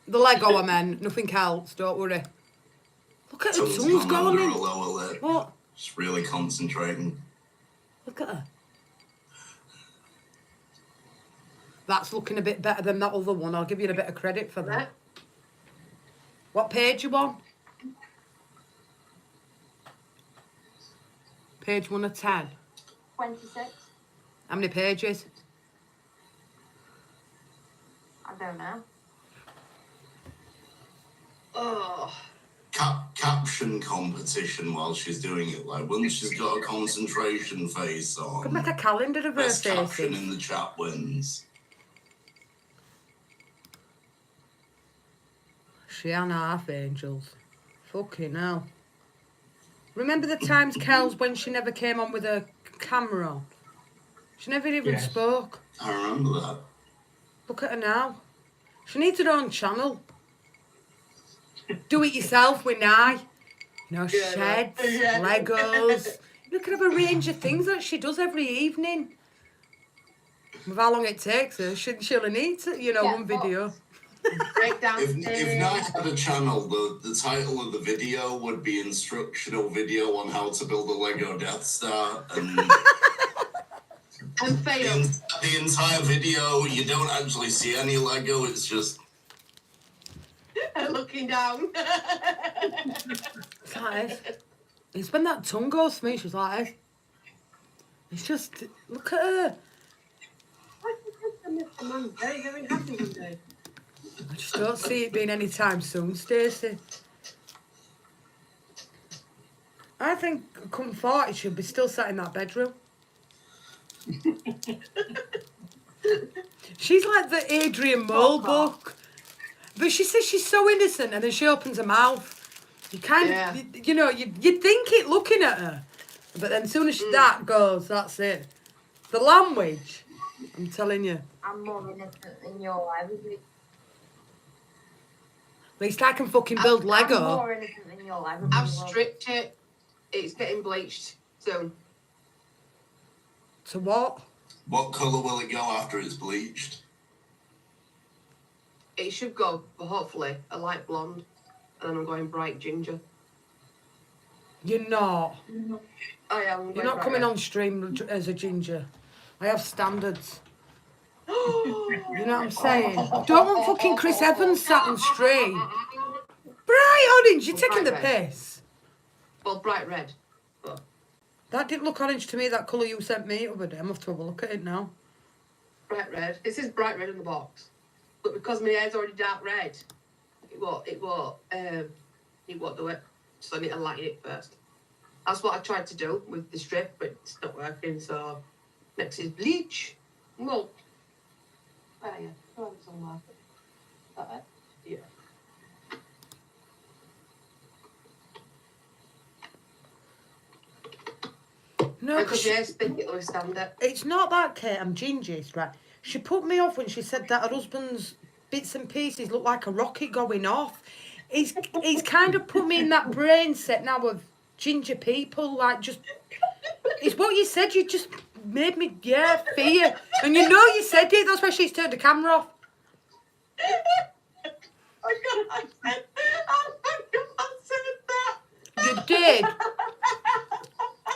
The Lego, I meant. Nothing else. Don't worry. Look at her Tongue's tongue's gone under going her in. lower lip. What? Just really concentrating. Look at her. That's looking a bit better than that other one. I'll give you a bit of credit for that. Right. What page you on? Page 1 of 10. 26. How many pages? I don't know. Oh. Caption competition while she's doing it. Like, once she's got a concentration face Could make on, a calendar of her best caption faces. in the chat wins. She and half angels. Fucking hell. Remember the times, Kels, when she never came on with her camera on? She never even Yes. spoke. I remember that. Look at her now. She needs her own channel. Do it yourself with Nye. You know, Yeah, sheds, yeah. Legos. Look at her range of things that she does every evening. With how long it takes her, she'll need to, you know, Yeah, one video. Breakdown. If Knight had a channel, the title of the video would be instructional video on how to build a Lego Death Star, and And fail. the entire video you don't actually see any Lego. It's just Looking down. It's like this. It's when that tongue goes to me, she's like this. It's just, look at her. Mr. Man, very, very happy one day. I just don't see it being any time soon, Stacey. I think come 40 she'll be still sat in that bedroom. She's like the Adrian Mole book. But she says she's so innocent and then she opens her mouth. You kind Yeah. of, you know, you'd think it looking at her. But then as soon as that goes, that's it. The language, I'm telling you. I'm more innocent than your library. At least I can fucking build I'm Lego. more innocent than your library. I've stripped it. It's getting bleached soon. To what? what colour will it go after it's bleached? It should go, but hopefully, a light blonde. And then I'm going bright ginger. You're not. I am. You're not coming on stream as a ginger. I have standards. You know what I'm saying? I don't want fucking Chris Evans sat on stream. Bright orange, you're taking the Bright red. piss. Well, bright red. That didn't look orange to me, that colour you sent me over there. I'm going to have a look at it now. Bright red. It says bright red in the box. But because my hair's already dark red, it won't do it. So I need to lighten it first. That's what I tried to do with the strip, but it's not working, so next is bleach. Well, where are you? Go on somewhere. Is that it? Yeah. No, Because yes, think it'll withstand it. it's not that, Kate. I'm ginger, it's right. She put me off when she said that her husband's bits and pieces look like a rocket going off. He's kind of put me in that brain set now of ginger people, like just... It's what you said, you just made me, fear. And you know you said it, that's why she's turned the camera off. I said that. You did.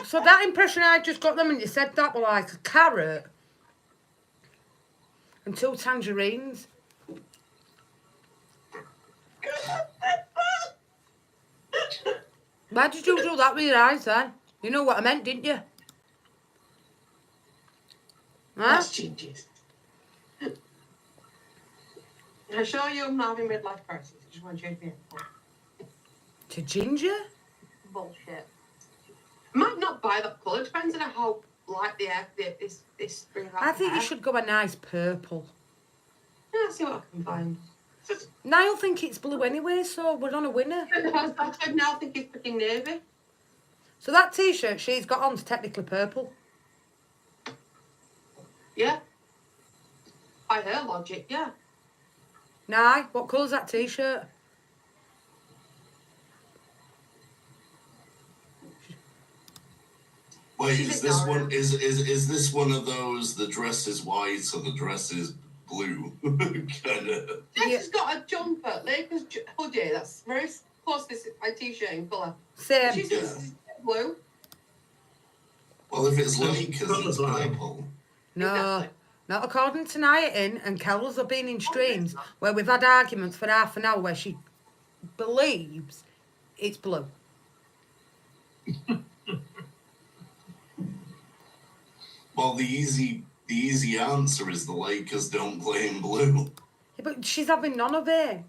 So that impression I just got them when you said that were like a carrot and 2 tangerines. Why did you do that with your eyes then? You know what I meant, didn't you? Huh? That's gingers. I show you I'm not having midlife crisis. I just want to change me up. To ginger? Bullshit. Might not buy that colour, depends on how light the hair this brings out. I think the you hair. should go a nice purple. Yeah, see what I can find. Niall think it's blue anyway, so we're on a winner. I now think it's freaking navy. So that t-shirt she's got on's technically purple. Yeah. By her logic, yeah. Nah, what colour's that t-shirt? Wait, She's is in this Nara. one is this one of those the dress is white or the dress is blue kind of? Jess Yeah. has got a jumper, Lakers hoodie that's very close to this my t-shirt in colour. Same. She's Yeah. in blue. Well, if it's So, Lakers, it's colourblind. purple. No, Exactly. not according to Nighting, and Kel's have been in streams where we've had arguments for half an hour where she believes it's blue. Well, the easy answer is the Lakers don't play in blue. Yeah, but she's having none of it.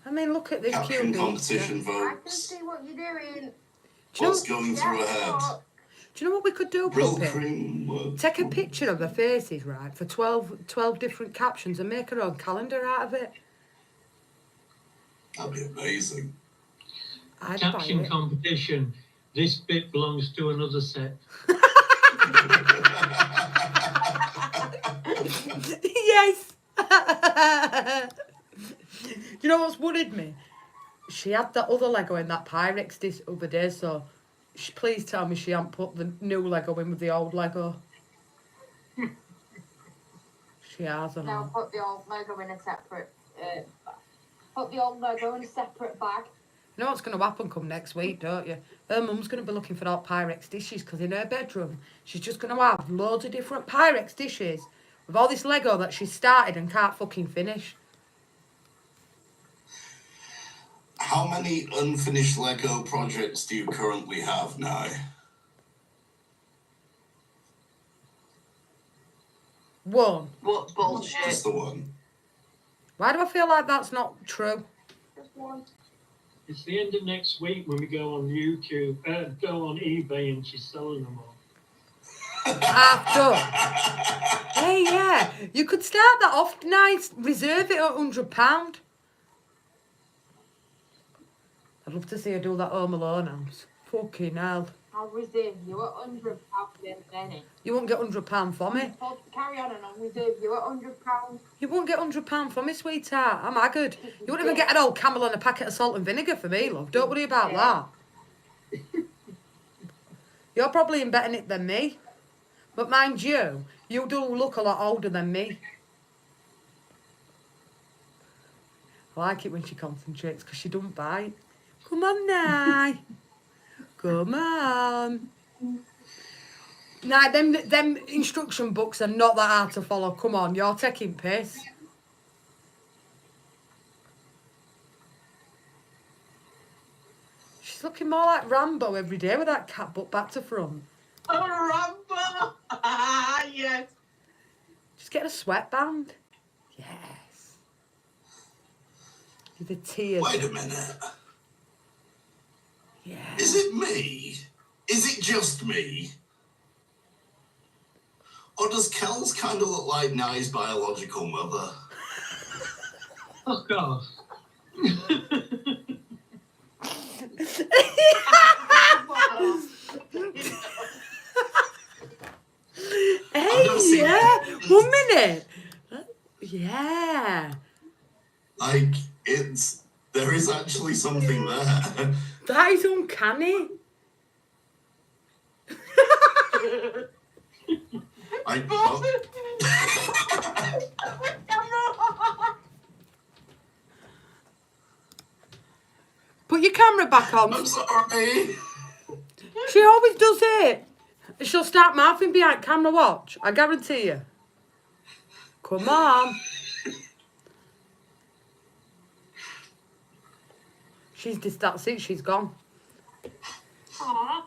I mean, look at this Caption QB. competition I can votes. see what you're doing. Do you, know, What's going through her head? look. do you know what we could do, Brill Puppy? cream. Take a picture of her faces, right, for 12 different captions and make her own calendar out of it. That'd be amazing. I'd buy Caption it. competition. This bit belongs to another set. Yes. Do you know what's worried me? She had that other Lego in that Pyrex this other day, so please tell me she hadn't put the new Lego in with the old Lego. She has, and Now all. put the old Lego in a separate. Put the old Lego in a separate bag. You know what's going to happen come next week, don't you? Her mum's going to be looking for all Pyrex dishes because in her bedroom she's just going to have loads of different Pyrex dishes with all this Lego that she's started and can't fucking finish. How many unfinished Lego projects do you currently have now? One. What bullshit. Just the one. Why do I feel like that's not true? Just one. It's the end of next week when we go on YouTube, go on eBay, and she's selling them all. Half done. Hey, yeah. You could start that off nice. Reserve it at £100. I'd love to see her do that Home Alone house. Fucking hell. I'll reserve you at £100 for the penny. You won't get £100 from me. Carry on and I'll reserve you at £100. You won't get £100 from me, sweetheart. I'm haggard. You won't even get an old Camel and a packet of salt and vinegar for me, love. Don't worry about that. You're probably in better nick than me. But mind you, you do look a lot older than me. I like it when she concentrates because she don't bite. Come on now. Come on. Nah, them instruction books are not that hard to follow. Come on, you're taking piss. She's looking more like Rambo every day with that cat butt back to front. Oh, Rambo! Yes. Just get a sweatband. Yes. The tears. Wait a minute. Yeah. Is it me? Is it just me? Or does Kel's kind of look like Nye's biological mother? Fuck off. Hey, don't see yeah. 1 minute. Yeah. Like, there is actually something there. That is uncanny. Put your camera back on. I'm sorry. She always does it. She'll start mouthing behind camera watch. I guarantee you. Come on. That's it. She's gone. Aww.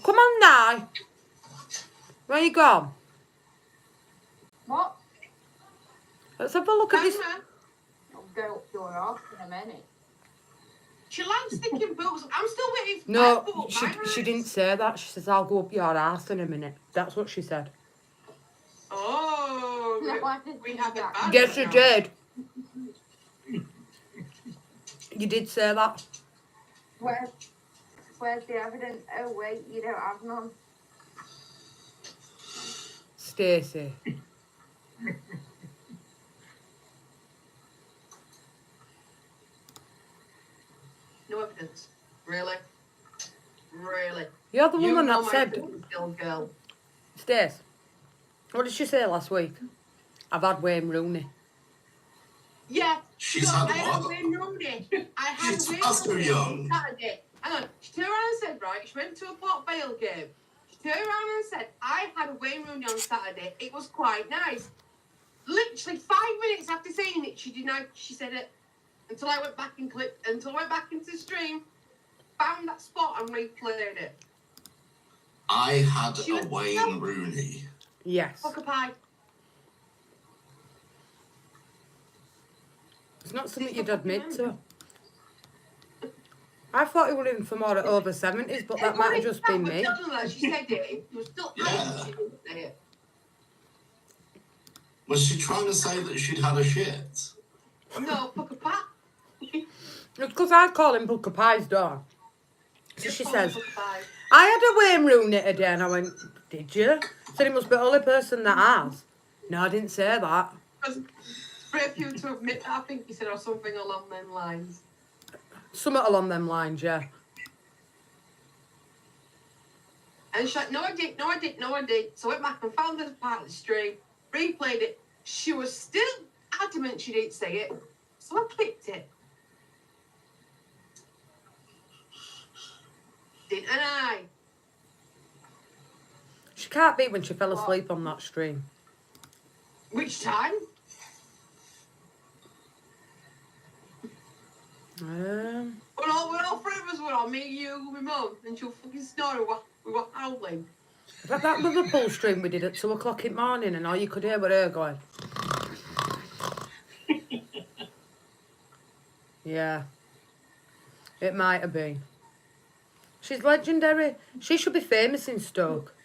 Come on now. Where you gone? What? Let's have a look at this. Camera. I'll go up your arse in a minute. She likes sticking boobs. I'm still waiting for No, my boob, she my didn't say that. She says, I'll go up your arse in a minute. That's what she said. Oh, No, I didn't we do have that. a Yes, you did. You did say that. Where's the evidence? Oh wait, you don't have none. Stacey. No evidence. Really? Really? You're the You woman know that my said, opinion, girl. Stace, what did she say last week? I've had Wayne Rooney. Yeah. She's so had I had what? Wayne Rooney. I had She's Wayne past her Rooney young. on Saturday. Hang on. She turned around and said, right, she went to a Port Vale game. She turned around and said, I had Wayne Rooney on Saturday. It was quite nice. Literally 5 minutes after saying it, she denied she said it. Until I went back into the stream, found that spot and replayed it. I had She a was- Wayne Rooney. Yes. Fuck a pie. It's not something you'd admit to. I thought he was in for more at over 70s, but that might have just been me. She said it. It was still Yeah. she didn't say it. Was she trying to say that she'd had a shit? No, fuck a pie. It's because I call him Booker Pie's door. So she says, Fuck a pie. I had a Wayne Rooney today, and I went, did you? Said he must be the only person that has. No, I didn't say that. It's brave you to admit that. I think he said or something along them lines. Something along them lines, yeah. And she's like, no, I did. So I went back and found this part of the stream, replayed it. She was still adamant she didn't say it. So I clicked it. Didn't I? She can't beat when she fell asleep on that stream. Which time? When all three of us were on, me, you, my mum, and she was fucking snoring, we were howling. That Liverpool stream we did at 2 o'clock in the morning, and all you could hear was her going. Yeah. It might have been. She's legendary. She should be famous in Stoke.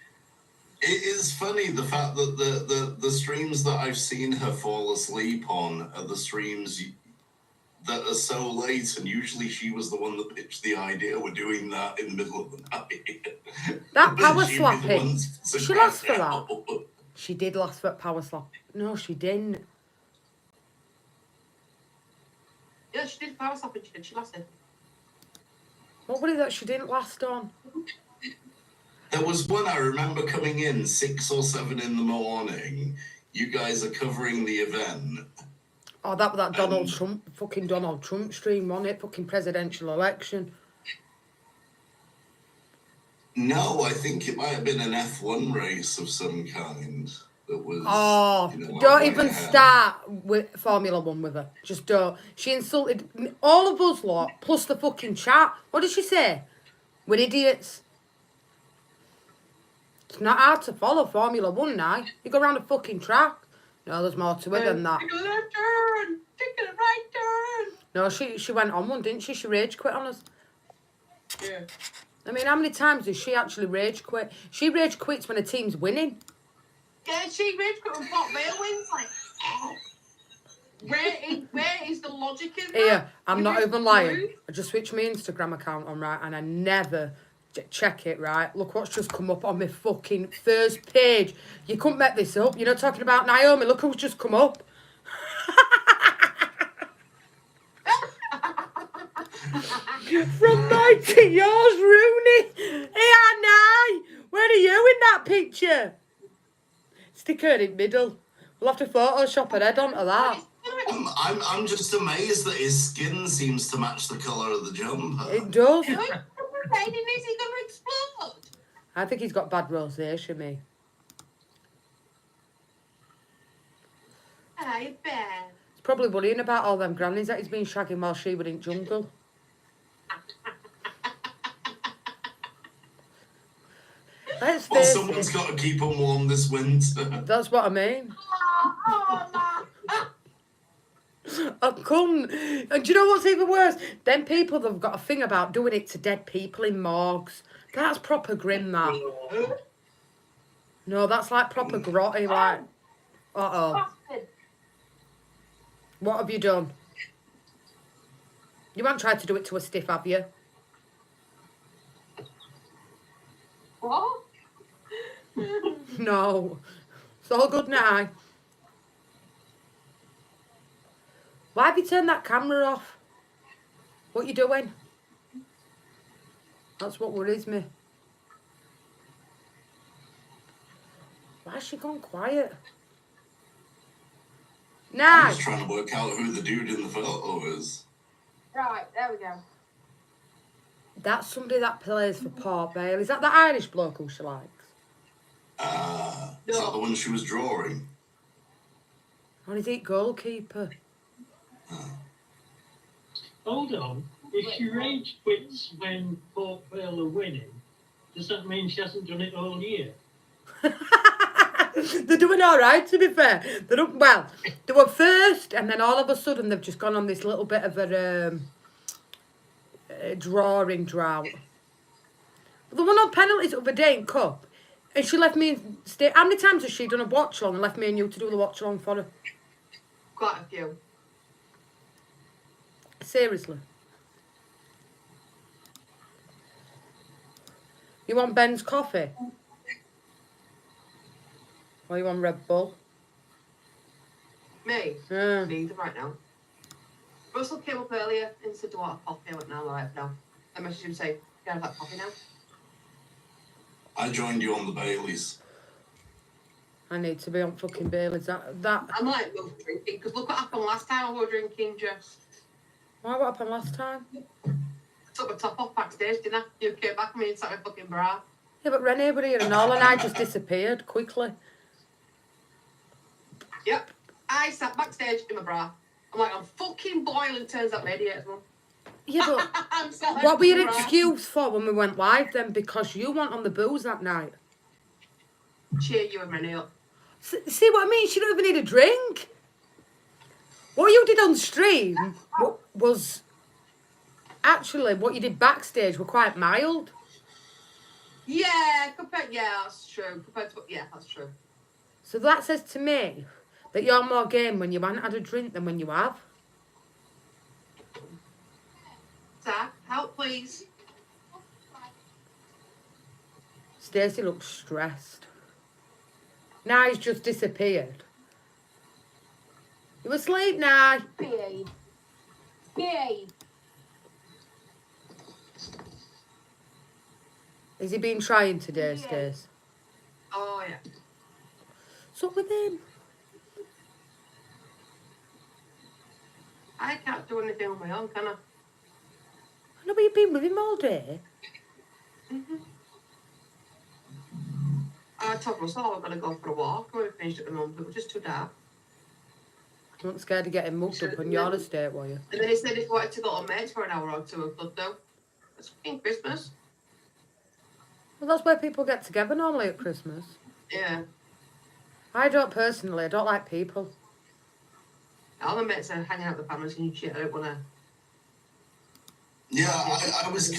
It is funny the fact that the streams that I've seen her fall asleep on are the streams that are so late, and usually she was the one that pitched the idea. We're doing that in the middle of the night. That power She'd be the slapping. ones to She crash lost for that. out. She did last for power slap. No, she didn't. Yeah, she did power slap and she lasted. What was it that she didn't last on? There was one I remember coming in 6 or 7 in the morning. You guys are covering the event. Oh, that was that Donald Trump stream, wasn't it? Fucking presidential election. No, I think it might have been an F1 race of some kind that was. Oh, you know, don't went even ahead. start with Formula One with her. Just don't. She insulted all of us lot, plus the fucking chat. What did she say? We're idiots. It's not hard to follow Formula One now. You go around a fucking track. No, there's more to it than that. Take a left turn. Take a right turn. No, she went on one, didn't she? She rage quit on us. Yeah. I mean, how many times does she actually rage quit? She rage quits when a team's winning. Yeah, she rage quit when Port Vale wins. Like, where is the logic in that? Here, I'm You not just even lying. move. I just switched my Instagram account on, right, and I never check it, right? Look what's just come up on my fucking first page. You couldn't make this up. You're not talking about Naomi. Look who's just come up. From 90 years, Rooney. Hey, Anna. Where are you in that picture? Stick her in middle. We'll have to Photoshop her head onto that. I'm just amazed that his skin seems to match the colour of the jumper. It does. Is he going to explode? I think he's got bad rosacea, me. I bet. He's probably worrying about all them grannies that he's been shagging while she was in jungle. Let's Well, face someone's it. got to keep him warm this winter. That's what I mean. I couldn't. And do you know what's even worse? Them people that've got a thing about doing it to dead people in morgues. That's proper grim, that. No, that's like proper grotty, like. Uh-oh. Bastard. What have you done? You haven't tried to do it to a stiff, have you? What? No. It's all good now. Why have you turned that camera off? What you doing? That's what worries me. Why has she gone quiet? I'm Now, just trying to work out who the dude in the photo is. Right, there we go. that's somebody that plays for Port Vale. Is that the Irish bloke who she likes? Is that the one she was drawing? Or is it goalkeeper? Hold on. If she rage quits when Port Vale are winning, does that mean she hasn't done it all year? They're doing all right, to be fair. They're up, well, they were first, and then all of a sudden they've just gone on this little bit of a drawing drought. But the one on penalties the other day in Cup, and she left me in stay. How many times has she done a watch along and left me and you to do the watch along for her? Quite a few. Seriously. You want Ben's coffee? Or you want Red Bull? Me? Yeah. Neither right now. Russell came up earlier and said, do you want a coffee? I went, no, I'm alright now. I messaged him saying, can I have that coffee now? I joined you on the Baileys. I need to be on fucking Bailey's. That. I might move drinking, because look what happened last time I was drinking, Jess. Why, what happened last time? I took my top off backstage, didn't I? You came back with me and sat in my fucking bra. Yeah, but Renee were here and all, and I just disappeared quickly. Yep. I sat backstage in my bra. I'm like, I'm fucking boiling, turns out radiators one. Yeah, but I'm sat what were in your my bra. excuse for when we went live then? Because you went on the booze that night. Cheer you and Renee up. See what I mean? She don't even need a drink. What you did on stream was actually what you did backstage were quite mild. Yeah, that's true. Compared to, yeah, that's true. So that says to me that you're more game when you haven't had a drink than when you have. Zach, help please. Stacey looks stressed. Now he's just disappeared. You asleep now? Behave. Behave. Has he been trying today, Yeah. Stace? Oh, yeah. What's up with him? I can't do anything on my own, can I? I know, but you've been with him all day. I told Russell I was going to go for a walk when we finished at the moment, but it was just too dark. You weren't scared of getting mugged up on your estate, were you? And then he said if he wanted to go on mates for an hour or two, I could do. It's fucking Christmas. Well, that's where people get together normally at Christmas. Yeah. I don't personally. I don't like people. All my mates are hanging out with families and shit. I don't want to. Yeah, I was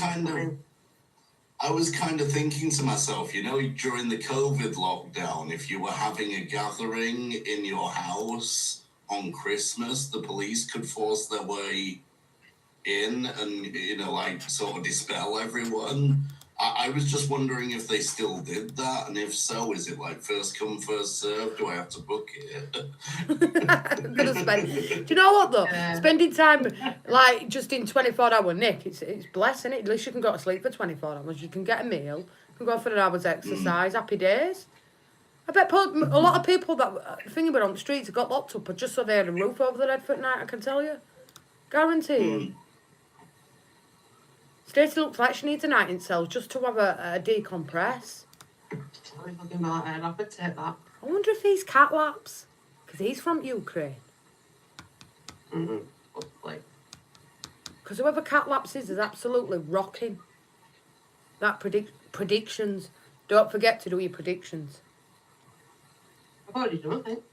kind of thinking to myself, you know, during the COVID lockdown, if you were having a gathering in your house on Christmas, the police could force their way in and, you know, like sort of dispel everyone. I was just wondering if they still did that, and if so, is it like first come, first served? Do I have to book it? I'm gonna spend. Do you know what though? Yeah. Spending time like just in 24-hour Nick, it's blessing it. At least you can go to sleep for 24 hours. You can get a meal. You can go for an hour's exercise. Happy days. I bet a lot of people that thinking about on the streets got locked up just so they had a roof over their head for the night. I can tell you, guarantee. Stacey looks like she needs a night in cells just to have a decompress. Sorry, fucking about it. I could take that. I wonder if he's cat laps because he's from Ukraine. Like, Because whoever cat laps is absolutely rocking. That predictions. Don't forget to do your predictions. I've already done it,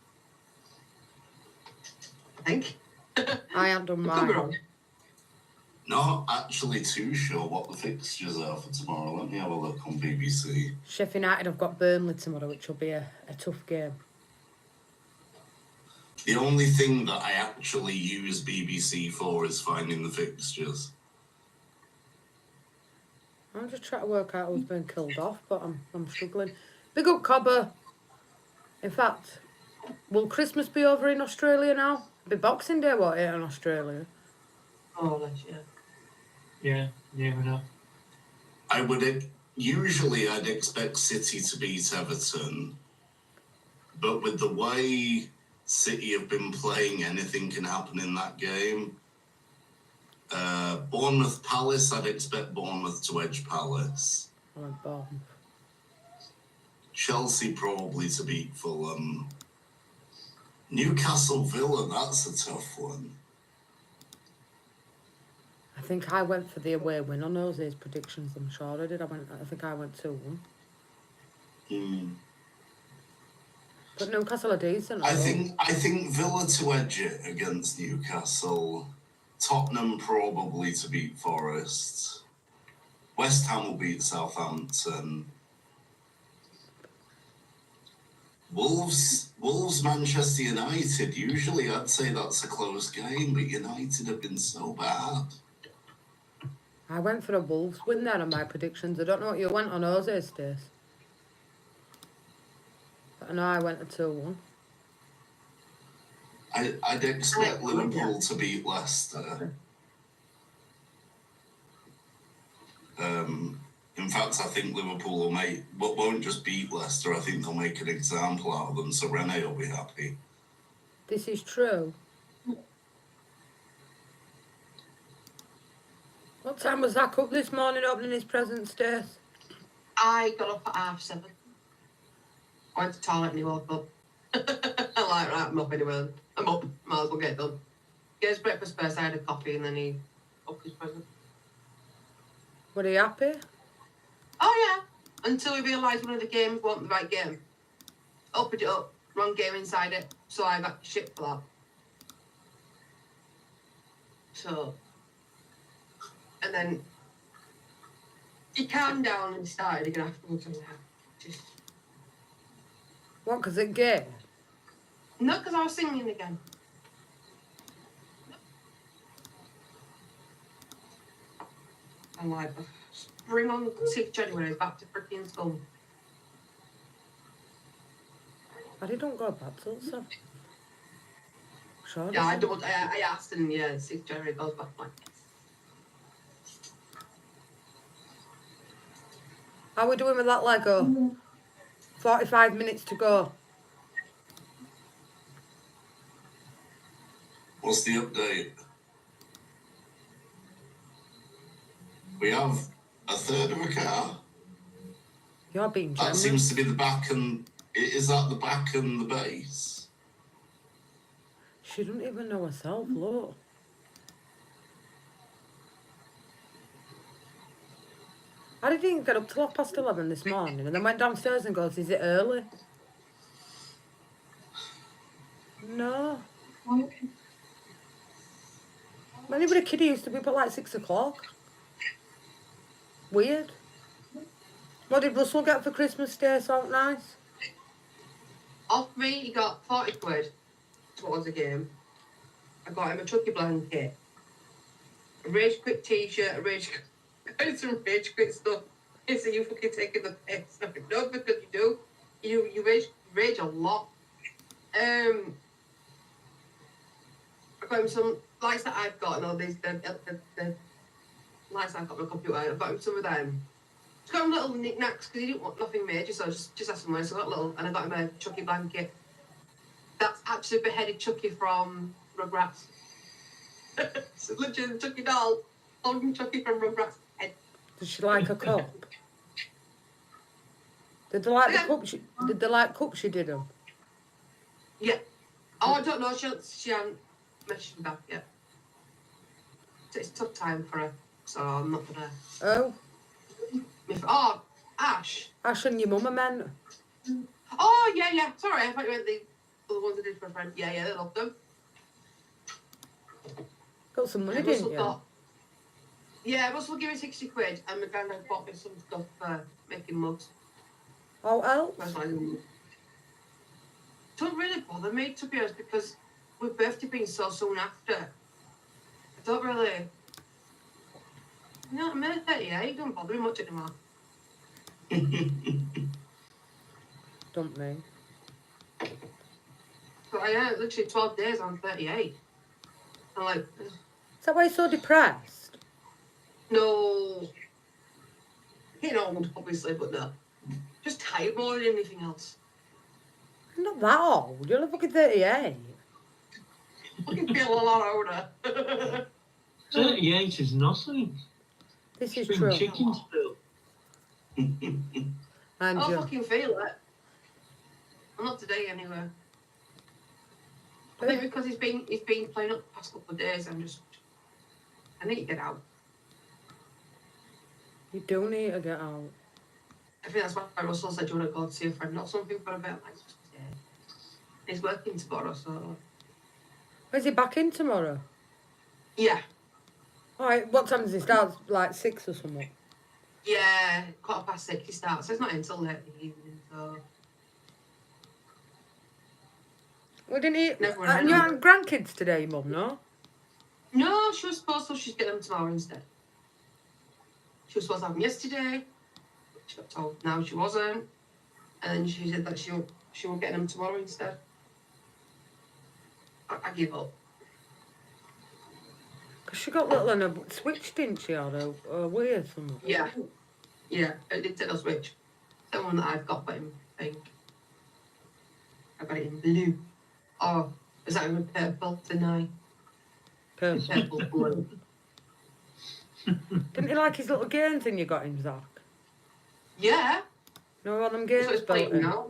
I think. I haven't done Could be mine. wrong. Not actually too sure what the fixtures are for tomorrow. Let me have a look on BBC. Sheffield United have got Burnley tomorrow, which will be a tough game. The only thing that I actually use BBC for is finding the fixtures. I'm just trying to work out who's been killed off, but I'm struggling. Big up Cobber. In fact, will Christmas be over in Australia now? Be Boxing Day, what, here in Australia? More or less, yeah. Yeah, near enough. Usually I'd expect City to beat Everton, but with the way City have been playing, anything can happen in that game. Bournemouth Palace, I'd expect Bournemouth to edge Palace. I went Bournemouth. Chelsea probably to beat Fulham. Newcastle Villa, that's a tough one. I think I went for the away win on those predictions. I'm sure I did. I think I went 2-1. But Newcastle are decent. I think Villa to edge it against Newcastle. Tottenham probably to beat Forest. West Ham will beat Southampton. Wolves, Manchester United. Usually I'd say that's a close game, but United have been so bad. I went for a Wolves win there on my predictions. I don't know what you went on Jose's, Stace. But I know I went a 2-1. I'd expect Liverpool to beat Leicester. In fact, I think Liverpool won't just beat Leicester. I think they'll make an example out of them. So Rene will be happy. This is true. What time was Zach up this morning opening his presents, Stace? I got up at 7:30. I went to the toilet and he woke up. I'm like, right, I'm up anyway. I'm up. Might as well get it done. Get his breakfast first. I had a coffee and then he upped his present. Were you happy? Oh yeah. Until we realised one of the games wasn't the right game. Opened it up, wrong game inside it. So I got shit for that. So, and then he calmed down and started again afterwards. And just What, because it gay? no, because I was singing again. I'm like, bring on 6th January back to freaking school. I didn't go bad, so. Sure. Yeah, I asked and yeah, 6th January goes back. I'm like, How are we doing with that Lego? 45 minutes to go. What's the update? We have a third of a car. You're being That generous. seems to be the back and... Is that the back and the base? She doesn't even know herself, look. I didn't even get up till 11:30 this morning and then went downstairs and goes, is it early? No. When you were a kid, he used to be up at like 6 o'clock. Weird. What did Russell get for Christmas Day? So nice. off me, he got 40 quid towards the game. I got him a Chucky blanket, a Rage Quit t-shirt, got some Rage Quit stuff. He said, you fucking taking the piss. I'm like, no, because you do. You rage a lot. I got him some lights that I've got and all these, the lights I've got on my computer. I got him some of them. Just got him little knickknacks because he didn't want nothing major, so just had some money. So I got little, and I got him a Chucky blanket. That's actually beheaded Chucky from Rugrats. So literally the Chucky doll holding Chucky from Rugrats' head. Does she like a cup? Did they like the cup? Did they like cups she did them? Yeah. Oh, I don't know. She hasn't messaged me back yet. It's a tough time for her, so I'm not gonna. Oh, Oh, Ash. Ash and your mum are men. Oh yeah. Sorry, I thought you meant the other ones I did for a friend. Yeah, they love them. Got some money, Russell didn't you? Yeah, Russell gave me 60 quid, and my granddad bought me some stuff for making mugs. Oh, else? That's why I didn't. Don't really bother me, to be honest, because with birthday being so soon after, I don't really. No, I'm at 38, it don't bother me much anymore. Don't me. But I am literally 12 days on 38. I'm like, Is that why you're so depressed? no. Getting old, obviously, but no. Just tired more than anything else. I'm not that old. You're fucking 38. I can feel a lot older. 38 is nothing. This is Spring true. chicken still. And I you. fucking feel it. I'm not today anyway. I think because he's been playing up the past couple of days, I need to get out. You do need to get out. I think that's why Russell said you want to go to see a friend or something for a bit. Like, yeah. He's working tomorrow, so Is he back in tomorrow? yeah, Alright, what time does he start? Like 6 or something? yeah. 6:15 he starts. So it's not until late in the evening. So Well, didn't he? Never And you mind. had grandkids today, Mum, no? no, she was supposed to. She's getting them tomorrow instead. She was supposed to have them yesterday. She got told now she wasn't, and then she said that she will get them tomorrow instead. I give up. Because she got little on a switch, didn't she? Or a weird something. Yeah, yeah. It did tell us which. The one that I've got, but in pink. I got it in blue. Oh, is that in purple tonight? Purple. Purple blue. Didn't he like his little game thing you got him, Zach? Yeah. No, one of them That's games what it's built playing in. now.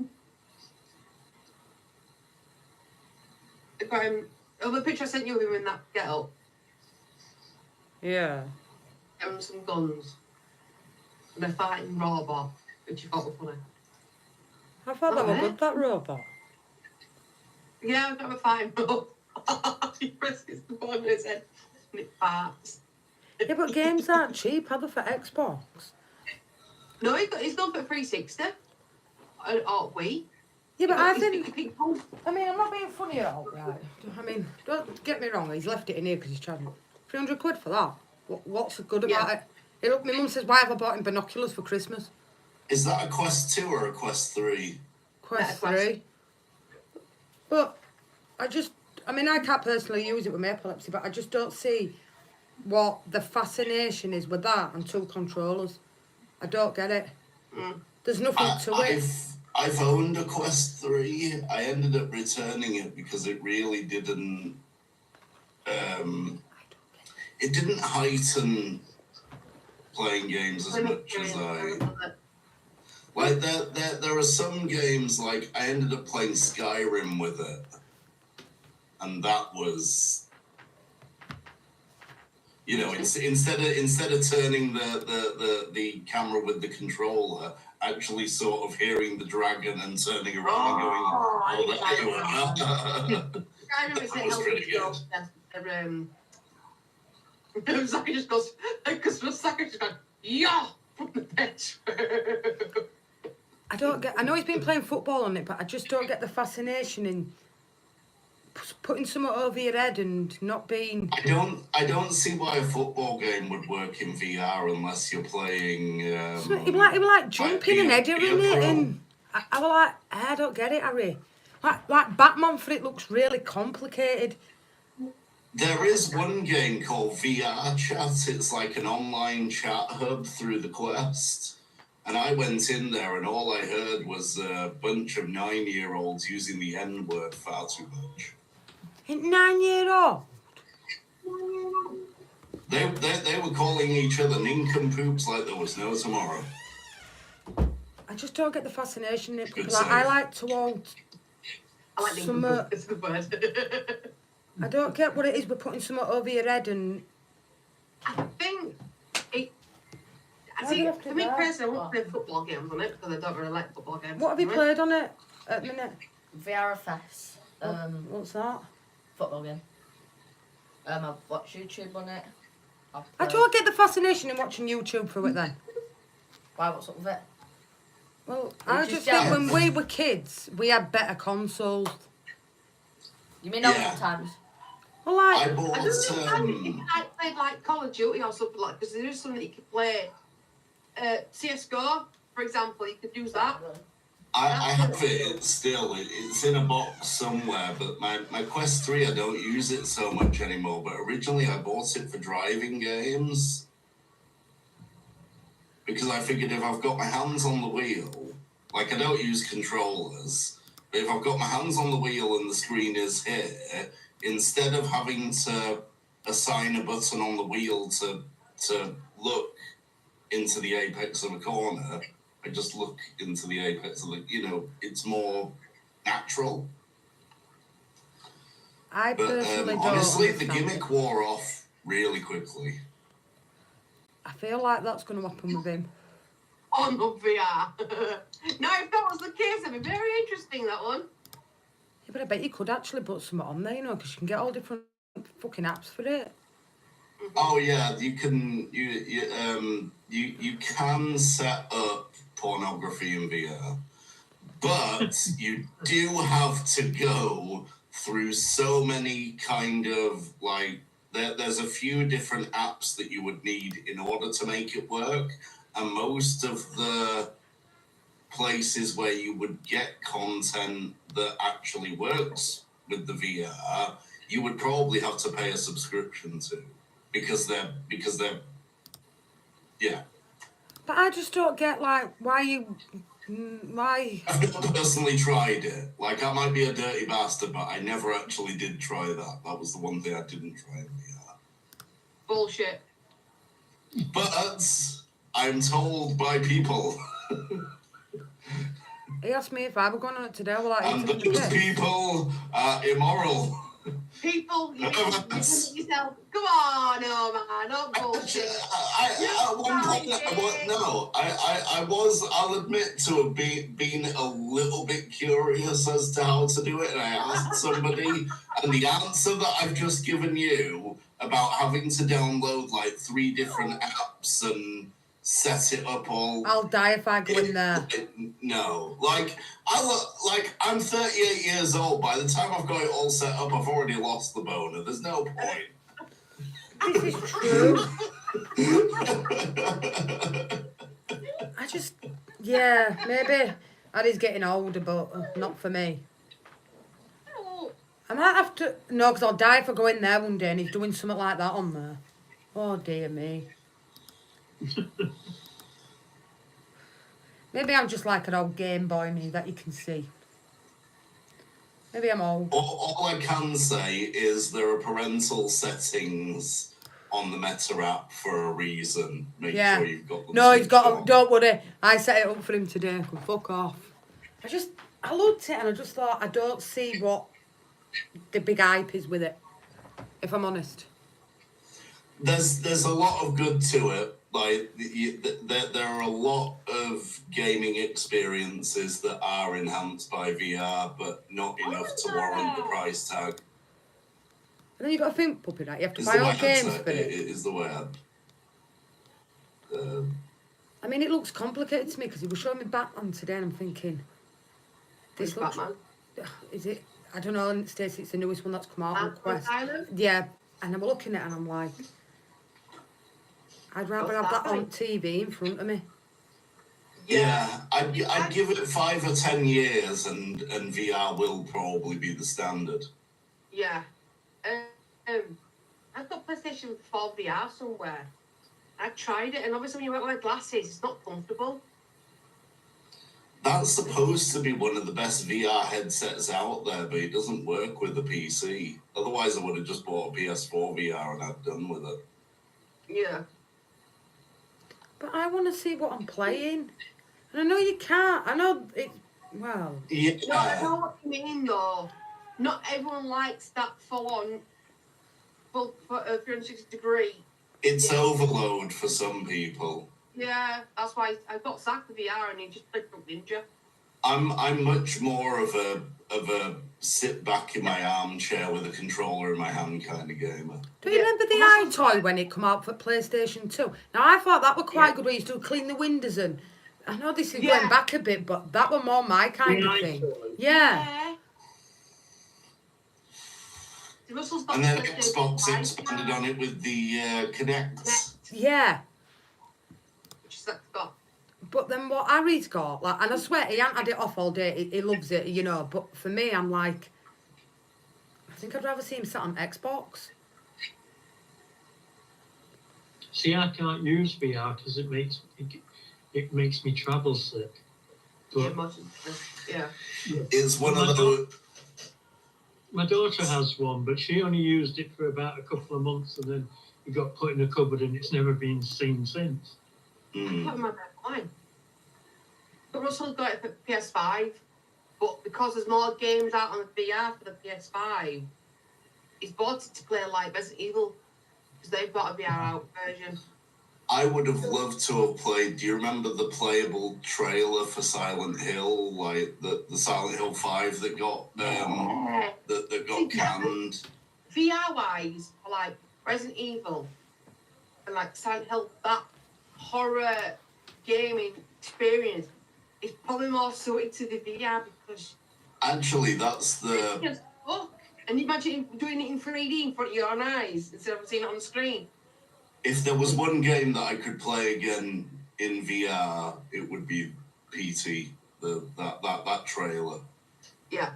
I got him. Oh, the picture I sent you of him in that get up. Yeah. Give him some guns. And they're fighting robot, which you thought was funny. I thought that Oh, was yeah? good, that robot. Yeah, I've got him a fighting robot. He presses the button in his head and it farts. Yeah, but games aren't cheap, are they, for Xbox? No, he's gone for 360. Or Wii. Yeah, but I He's think... big hole. I mean, I'm not being funny at all, right? I mean, don't get me wrong, he's left it in here because he's charging 300 quid for that. What's good about Yeah. it? Hey, look, my mum says, why have I bought him binoculars for Christmas? Is that a Quest 2 or a Quest 3? Quest Yeah, Quest. 3. But I can't personally use it with my epilepsy, but I just don't see what the fascination is with that and 2 controllers. I don't get it. Mm. There's nothing to it. I've owned a Quest 3. I ended up returning it because it really didn't. It didn't heighten playing games as much as I. Like there are some games, like I ended up playing Skyrim with it, and that was, you know, instead of turning the camera with the controller, actually sort of hearing the dragon and turning around and going, I know it's That was pretty good. Zachary just goes, because Zachary just goes, yeah, from the bench. I know he's been playing football on it, but I just don't get the fascination in putting something over your head and not being... I don't see why a football game would work in VR unless you're playing. He was like jumping and Peer edging it, Pro. and I was like, I don't get it, Harry. Like Batman for it looks really complicated. There is one game called VR Chat. It's like an online chat hub through the Quest. And I went in there and all I heard was a bunch of 9-year-olds using the N-word far too much. 9-year-old. They were calling each other nincompoops like there was no tomorrow. I just don't get the fascination in it. Good Because I save. like to hold... I like Some, the it's the word. I don't get what it is with putting something over your head and... I think it. I Why see, do you have to for me laugh? personally, I won't play football games on it because I don't really like football games. What have you played on it at the minute? VRFS. What's that? Football game. I've watched YouTube on it. I don't get the fascination in watching YouTube through it then. Why, what's up with it? Well, You I just just think jealous? when we were kids, we had better consoles. You mean Yeah. older times? Well, I like, bought I don't know if I played like Call of Duty or something like because there is something that you could play. CS:GO, for example, you could use that. I have it still. It's in a box somewhere, but my Quest 3, I don't use it so much anymore. But originally I bought it for driving games. Because I figured if I've got my hands on the wheel, like I don't use controllers, but if I've got my hands on the wheel and the screen is here, instead of having to assign a button on the wheel to look into the apex of a corner, I just look into the apex of the, it's more natural. I But personally don't honestly, the understand gimmick it. wore off really quickly. I feel like that's going to happen with him. On the VR. No, if that was the case, it'd be very interesting, that one. Yeah, but I bet you could actually put something on there, because you can get all different fucking apps for it. Oh yeah, you can you can set up pornography in VR, but you do have to go through so many kind of like there's a few different apps that you would need in order to make it work, and most of the places where you would get content that actually works with the VR, you would probably have to pay a subscription to. Because they're yeah. But I just don't get, like, why. I've never personally tried it. Like, I might be a dirty bastard, but I never actually did try that. That was the one thing I didn't try in VR. Bullshit. But I'm told by people. He asked me if I were going on it today. Well, like, And those people are immoral. People, you think yourself, come on, no man, don't bullshit. At one point, I'll admit to have been a little bit curious as to how to do it, and I asked somebody, and the answer that I've just given you about having to download like 3 different apps and set it up all. I'll die if I go in there. No, I'm 38 years old. By the time I've got it all set up, I've already lost the boner. There's no point. This is true. Yeah, maybe Addie's getting older, but not for me. I might have to, no, because I'll die if I go in there one day and he's doing something like that on there. Oh, dear me. Maybe I'm just like an old Game Boy me that you can see. Maybe I'm old. All I can say is there are parental settings on the Meta app for a reason. Make sure you've got them. No, he's got switched them. on. Don't worry. I set it up for him today. Fuck off. I looked at it and I just thought, I don't see what the big hype is with it, if I'm honest. There's a lot of good to it. Like there are a lot of gaming experiences that are enhanced by VR, but not enough to warrant the price tag. And then you got to think, puppy, that you have to Is buy the all way games I'd for say it. it is the way I mean, it looks complicated to me because he was showing me Batman today and I'm thinking, this looks... Batman. Is it? I don't know, Stacey, it's the newest one that's come out on Quest. Island? Yeah, and I'm looking at it and I'm like, I'd rather have that on TV in front of me. Yeah, I'd give it 5 or 10 years, and VR will probably be the standard. Yeah. I've got PlayStation 4 VR somewhere. I tried it, and obviously when you wear glasses, it's not comfortable. That's supposed to be one of the best VR headsets out there, but it doesn't work with the PC. Otherwise, I would have just bought a PS4 VR and I'd done with it. Yeah. But I want to see what I'm playing. And I know you can't. I know it... Well... Yeah. No, I know what you mean, though. Not everyone likes that full-on, full 360 degree. It's overload for some people. Yeah, that's why I got sacked of VR and he just played from Ninja. I'm much more of a sit back in my armchair with a controller in my hand kind of gamer. Do you remember the iToy when it come out for PlayStation 2? Now, I thought that were quite good. We used to clean the windows and... I know this is going back a bit, but that were more my kind of thing. Yeah. And then Xbox expanded on it with the Kinect. Yeah. Which is like got. But then what Harry's got, like, and I swear he hasn't had it off all day. He loves it, you know. But for me, I'm like, I think I'd rather see him sat on Xbox. See, I can't use VR because it makes me travel sick. Yeah, But much. Yeah. It's one of those. my daughter has one, but she only used it for about a couple of months, and then it got put in a cupboard, and it's never been seen since. I can't remember why. But Russell's got it for PS5, but because there's more games out on the VR for the PS5, he's bought it to play like Resident Evil, because they've got a VR out version. I would have loved to have played. Do you remember the playable trailer for Silent Hill, like the Silent Hill 5 that got that got canned? VR wise, for like Resident Evil and like Silent Hill, that horror gaming experience is probably more suited to the VR because Actually, that's it's the just look. And you imagine doing it in 3D in front of your own eyes instead of seeing it on the screen. if there was one game that I could play again in VR, it would be PT. That trailer. Yeah.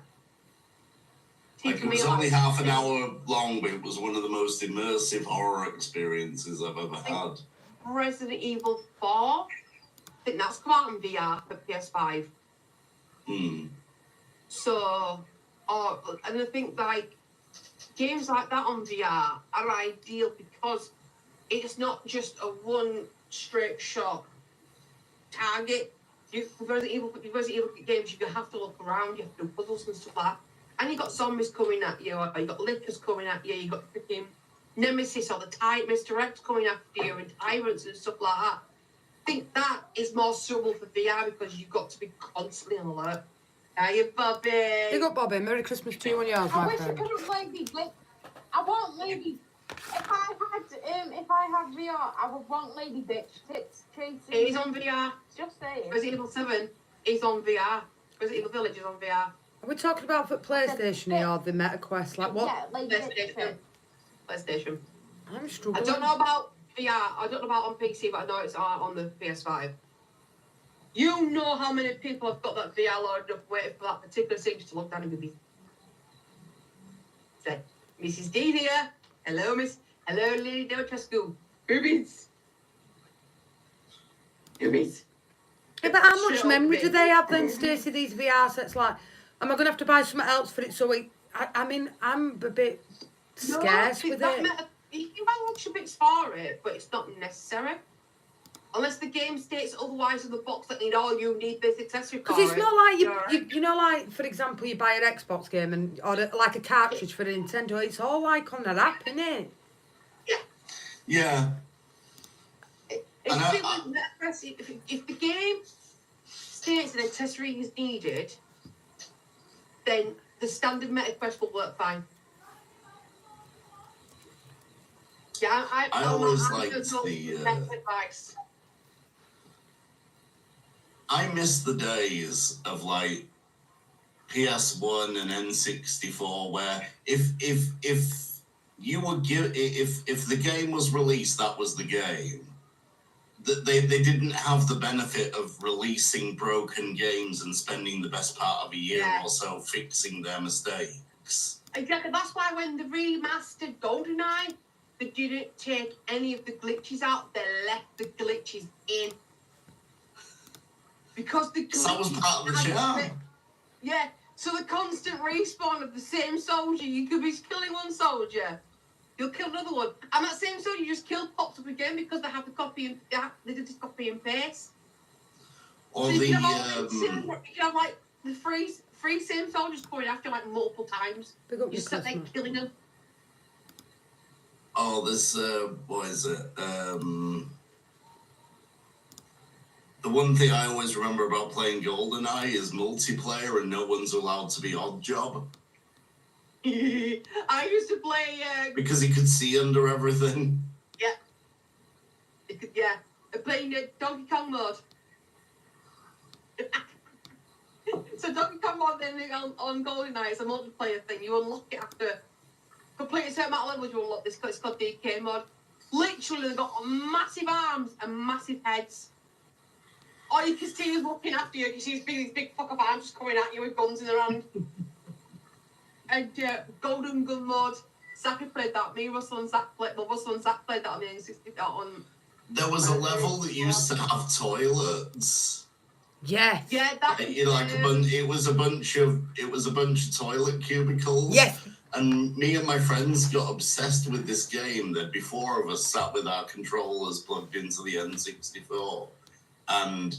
Like, it was only half an hour long, but it was one of the most immersive horror experiences I've ever had. Resident Evil 4. I think that's come out in VR for PS5. So, and I think like games like that on VR are ideal because it's not just a one straight shot target. With Resident Evil games, you have to look around, you have to do puzzles and stuff like that. And you got zombies coming at you, or you got lickers coming at you, you got freaking Nemesis or the Mr. X coming after you, and tyrants and stuff like that. I think that is more suitable for VR because you've got to be constantly on alert. Hiya, Bobby. Big up, Bobby. Merry Christmas to you and yours, I my wish it friend. couldn't play these. Like, I want Lady. If I had VR, I would want Lady Bitch tits chasing. He's on VR. Just saying. Resident Evil 7 is on VR. Resident Evil Village is on VR. Are we talking about for PlayStation here or the MetaQuest? Like what? Yeah, Lady Bitch. PlayStation. PlayStation. I'm I struggling. don't know about VR. I don't know about on PC, but I know it's on the PS5. You know how many people have got that VR loaded up waiting for that particular signature to look down and be say, Mrs. D here. Hello, Miss. Hello, Lady Dimitrescu. Boobies. Boobies. Yeah, but how much Shut memory up, do bitch. they have then, Stacey, these VR sets? Like, am I going to have to buy something else for it so I mean, I'm a bit scarce with it. You can buy extra bits for it, but it's not necessary. Unless the game states otherwise in the box that all you need this accessory for. Because it's not like You're you know, like, for example, you buy an Xbox game or like a cartridge for a Nintendo, it's all like on that app, innit? Yeah. If the game states an accessory is needed, then the standard MetaQuest will work fine. Yeah, I always I'm liked good with the, Meta advice. I miss the days of like PS1 and N64 where if you were if the game was released, that was the game. They didn't have the benefit of releasing broken games and spending the best part of a year or so fixing their mistakes. Exactly. That's why when they remastered GoldenEye, they didn't take any of the glitches out. They left the glitches in. Because the glitches... That was part of the charm. Yeah. So the constant respawn of the same soldier, you could be killing one soldier, you'll kill another one, and that same soldier you just killed pops up again because they have the copy and they did this copy and paste. Or So you the can have like the three same soldiers coming after like multiple times. Big up You your just sit there Christmas. killing them. oh, this what is it? The one thing I always remember about playing GoldenEye is multiplayer and no one's allowed to be odd job. I used to play. Because he could see under everything. Playing Donkey Kong mode. So Donkey Kong mode then on GoldenEye is a multiplayer thing. You unlock it after complete a certain amount of levels. You unlock this. It's called DK mode. Literally, they've got massive arms and massive heads. Or you can see he's looking after you. You see these big fuck up arms just coming at you with guns in their hand. And Golden Gun Mode. Zach played that. Me, Russell, and Zach played. Well, Russell and Zach played that on the N60. On. There was a level that used to have toilets. Yes. Yeah, that. It was a bunch of toilet cubicles. Yes. And me and my friends got obsessed with this game. There'd be 4 of us sat with our controllers plugged into the N64. And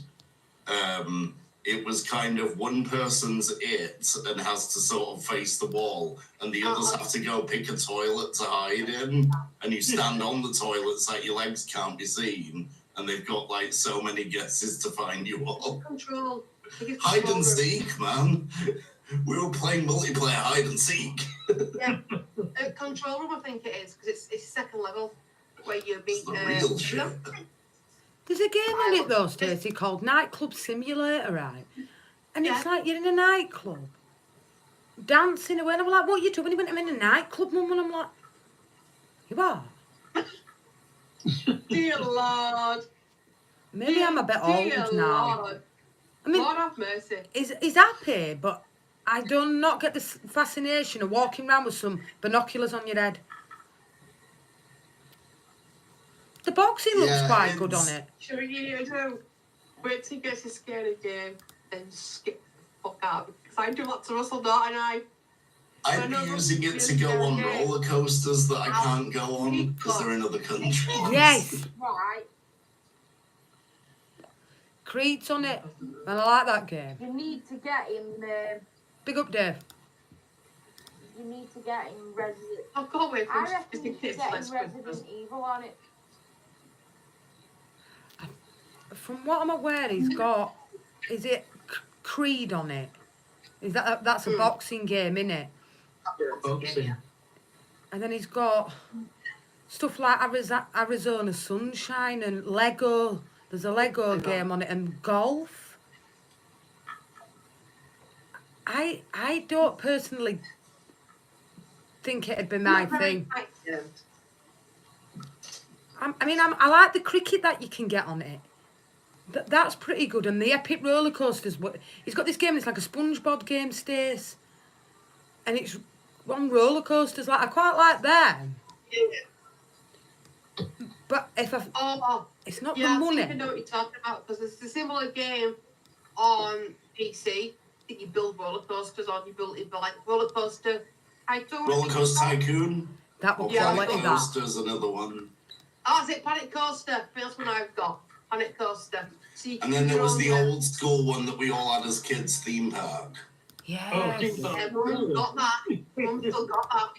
it was kind of one person's it and has to sort of face the wall, and the others have to go pick a toilet to hide in. And you stand on the toilet so your legs can't be seen, and they've got like so many guesses to find you all. Control. Hide and seek, man. We were playing multiplayer hide and seek. Yeah. Control room, I think it is, because it's second level where you beat. It's the real shit. There's a game on it though, Stacey, called Nightclub Simulator, right? And it's like you're in a nightclub, dancing away. And I'm like, what are you doing? He went, I'm in a nightclub, Mum. And I'm like, you are? Dear Lord. Maybe I'm a bit old now. Lord. I mean, Lord have mercy. he's happy, but I do not get this fascination of walking around with some binoculars on your head. The boxing looks quite good on it. Sure you do. Wait till he gets a scary game and skip the fuck out. Because I do that to Russell, don't I? I'd be using it to go on roller coasters that I can't go on because they're in other countries. Yes. Right. Creed's on it. And I like that game. You need to get him. Big up, Dave. You need to get him Resident. I'll go away from I reckon you should get him Resident Evil on it. From what I'm aware, he's got, is it Creed on it? Is that's a boxing game, innit? Boxing. And then he's got stuff like Arizona Sunshine and Lego. There's a Lego game on it and golf. I don't personally think it'd be my thing. I like the cricket that you can get on it. That's pretty good. And the epic roller coasters. He's got this game. It's like a SpongeBob game, Stace, and it's on roller coasters. Like I quite like them. Yeah. But if it's not the money. I think I know what you're talking about because it's a similar game on PC that you build roller coasters on. You build it like roller coaster. Roller Coaster Tycoon. That was Yeah, quality. Planet Coaster's another one. Oh, is it Planet Coaster? That's one I've got. Planet Coaster. So you can And then there was the own, old school one that we all had as kids, Theme Park. Yes. Everyone's got that. Everyone's still got that.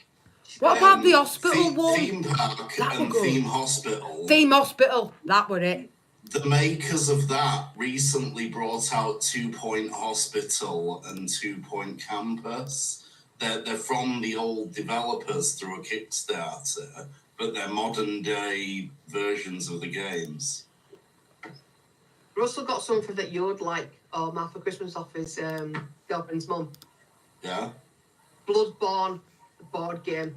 What about the hospital one? Theme Park That and were good. Theme Hospital. Theme Hospital. That were it. The makers of that recently brought out 2 Point Hospital and 2 Point Campus. They're from the old developers through a Kickstarter, but they're modern day versions of the games. Russell got something that you'd like, Matt, for Christmas off his girlfriend's mum. Yeah? Bloodborne, the board game.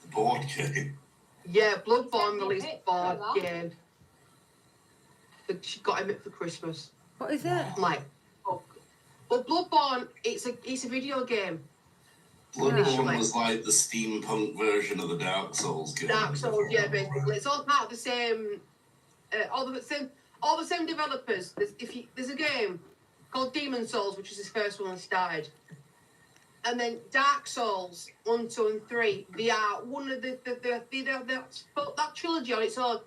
The board game. Yeah, Bloodborne released Pick board for that. game. She got him it for Christmas. What is it? I'm like, oh. Well, Bloodborne, it's a video game. Bloodborne Yeah. was like the steampunk version of the Dark Souls game. Dark Souls, yeah, basically. It's all part of the same, all the same developers. There's a game called Demon Souls, which is his first one when he started. And then Dark Souls 1, 2, and 3. They are one of that trilogy on its own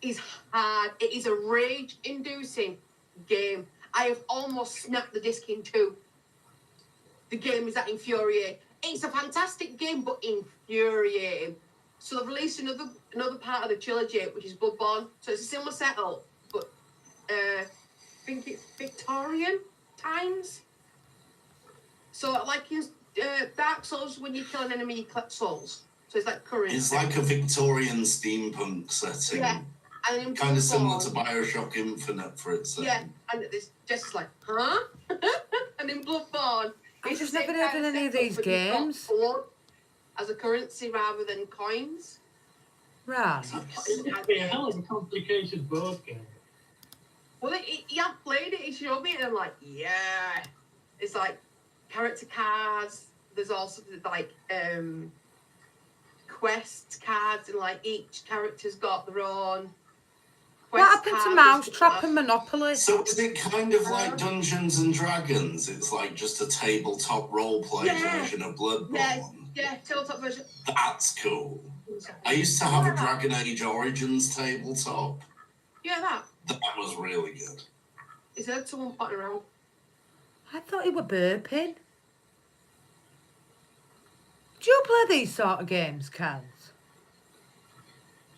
is hard. It is a rage-inducing game. I have almost snapped the disc in two. The game is that infuriating. It's a fantastic game, but infuriating. So they've released another part of the trilogy, which is Bloodborne. So it's a similar setup, but I think it's Victorian times. So like in Dark Souls, when you kill an enemy, you collect souls. So it's like current. It's like a Victorian steampunk setting. Yeah. And then Kind of similar to Bloodborne- Bioshock Infinite for its Yeah, and this Jess is like, huh? And in Bloodborne, I've it's just the same never heard kind of any of setup, these but you've got games. blood as a currency rather than coins. Right. It'd be a hell of a complicated board game. Well, he had played it. He showed me, and I'm like, yeah. It's like character cards. There's also like quest cards, and like each character's got their own. What happened to Mousetrap and Monopoly? So is it kind of like Dungeons and Dragons? It's like just a tabletop roleplay version of Bloodborne. Yeah, tabletop version. That's cool. I used to have a Dragon Age Origins tabletop. Yeah, that. That was really good. Is there someone potting around? I thought he were burping. Do you play these sort of games, Kels?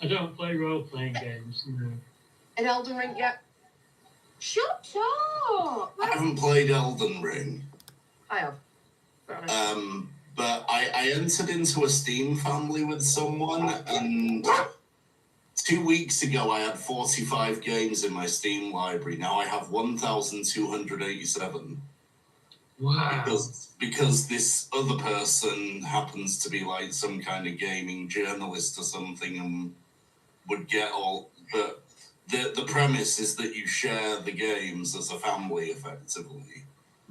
I don't play role-playing games. No. An Elden Ring yet? Shut up! I haven't played Elden Ring. I have. But I entered into a Steam family with someone, and 2 weeks ago I had 45 games in my Steam library. Now I have 1,287. Wow. Because this other person happens to be like some kind of gaming journalist or something, and would get all. But the premise is that you share the games as a family, effectively.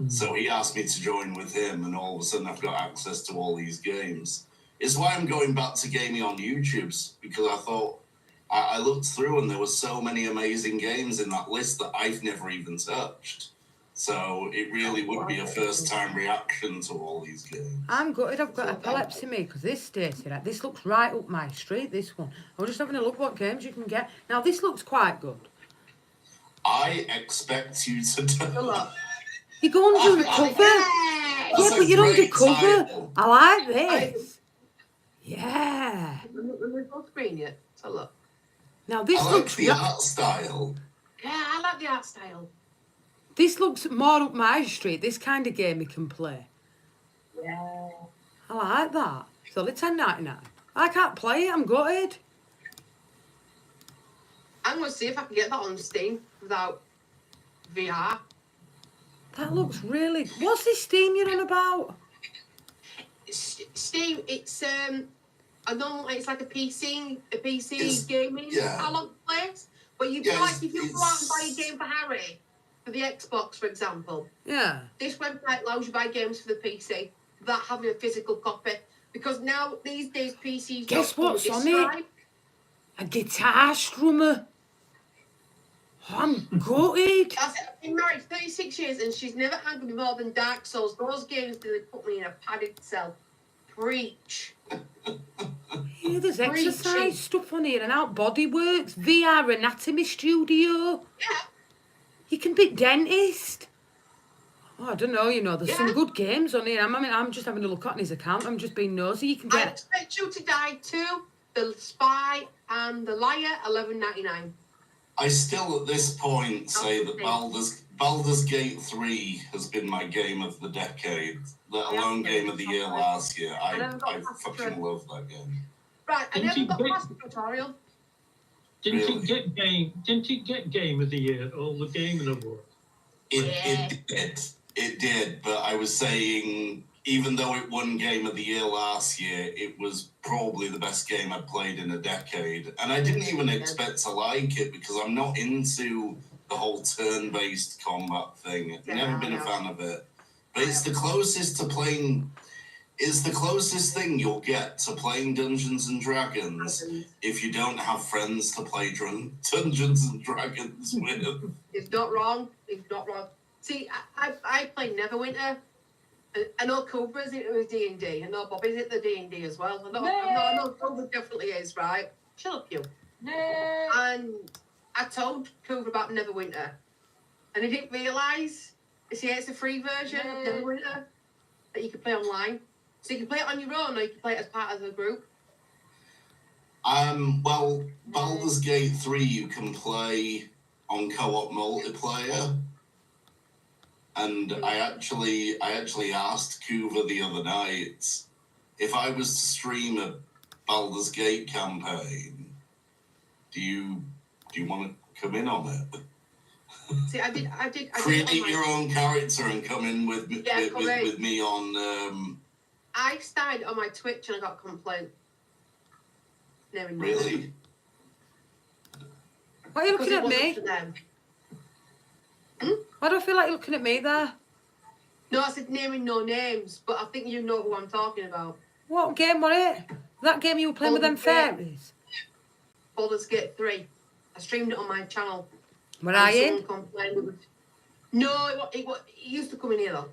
So he asked me to join with him, and all of a sudden I've got access to all these games. It's why I'm going back to gaming on YouTube, because I thought, I looked through and there were so many amazing games in that list that I've never even touched. So it really would be a first-time reaction to all these games. I'm gutted I've got epilepsy, me, because this, Stacey, like, this looks right up my street, this one. I was just having a look what games you can get. Now, this looks quite good. I expect you to do. You go under the cover. Yeah, but you're undercover. Title. I like this. Yeah. We've both screen yet. So look. Now, this I like looks... the art style. Yeah, I like the art style. This looks more up my street, this kind of game you can play. Yeah. I like that. It's only $10.99. I can't play it, I'm gutted. I'm going to see if I can get that on Steam without VR. That looks really... What's this Steam you're on about? Steam, it's I know it's like a PC It's- gaming yeah. place. But you Yeah, like if you go out and buy a game for Harry, for the Xbox, for example, Yeah. this website allows you to buy games for the PC without having a physical copy. Because now these days PCs Guess don't come what's with on disc it? drive. A guitar strummer. I'm gutted. I've been married 36 years and she's never handed me more than Dark Souls. Those games really put me in a padded cell. Preach. Yeah, there's Preaching. exercise stuff on here and out Bodyworks, VR Anatomy Studio. Yeah. You can be dentist. Oh, I don't know, you know, there's some Yeah. good games on here. I'm just having a look at his account. I'm just being nosy. You can I get... Expect You to Die 2, The Spy and The Liar, $11.99. I still, at this point, say that Baldur's Gate 3 has been my game of the decade, let alone game of the year last year. I fucking love that game. Right, I Didn't never you got get- past the tutorial. Didn't Really? it get Game of the Year at all the gaming awards? It did, but I was saying, even though it won Game of the Year last year, it was probably the best game I've played in a decade. And I didn't even expect to like it because I'm not into the whole turn-based combat thing. I've never been a fan of it. But it's the closest to playing... It's the closest thing you'll get to playing Dungeons and Dragons if you don't have friends to play Dungeons and Dragons with. It's not wrong. It's not wrong. See, I play Neverwinter. I know Cobra's into his D&D. I know Bobby's into the D&D as well. I know Cobra definitely is, right? Shut up, you. And I told Cobra about Neverwinter. And he didn't realise, see, it's a free version of Neverwinter that you can play online. So you can play it on your own, or you can play it as part of the group. Well, Baldur's Gate 3 you can play on co-op multiplayer. And I actually asked Kuva the other night if I was to stream a Baldur's Gate campaign, do you want to come in on it? See, I did Create it on your own character and come in with me, Yeah, with me on. I started on my Twitch and I got a complaint. Really? What are you Because looking it at wasn't me? for them. Why do I feel like you're looking at me there? No, I said naming no names, but I think you know who I'm talking about. What game was it? That game you were playing with them Baldur's Gate. fairies? Baldur's Gate 3. I streamed it on my channel. Were and I in? someone complained it was... No, it used to come in here though.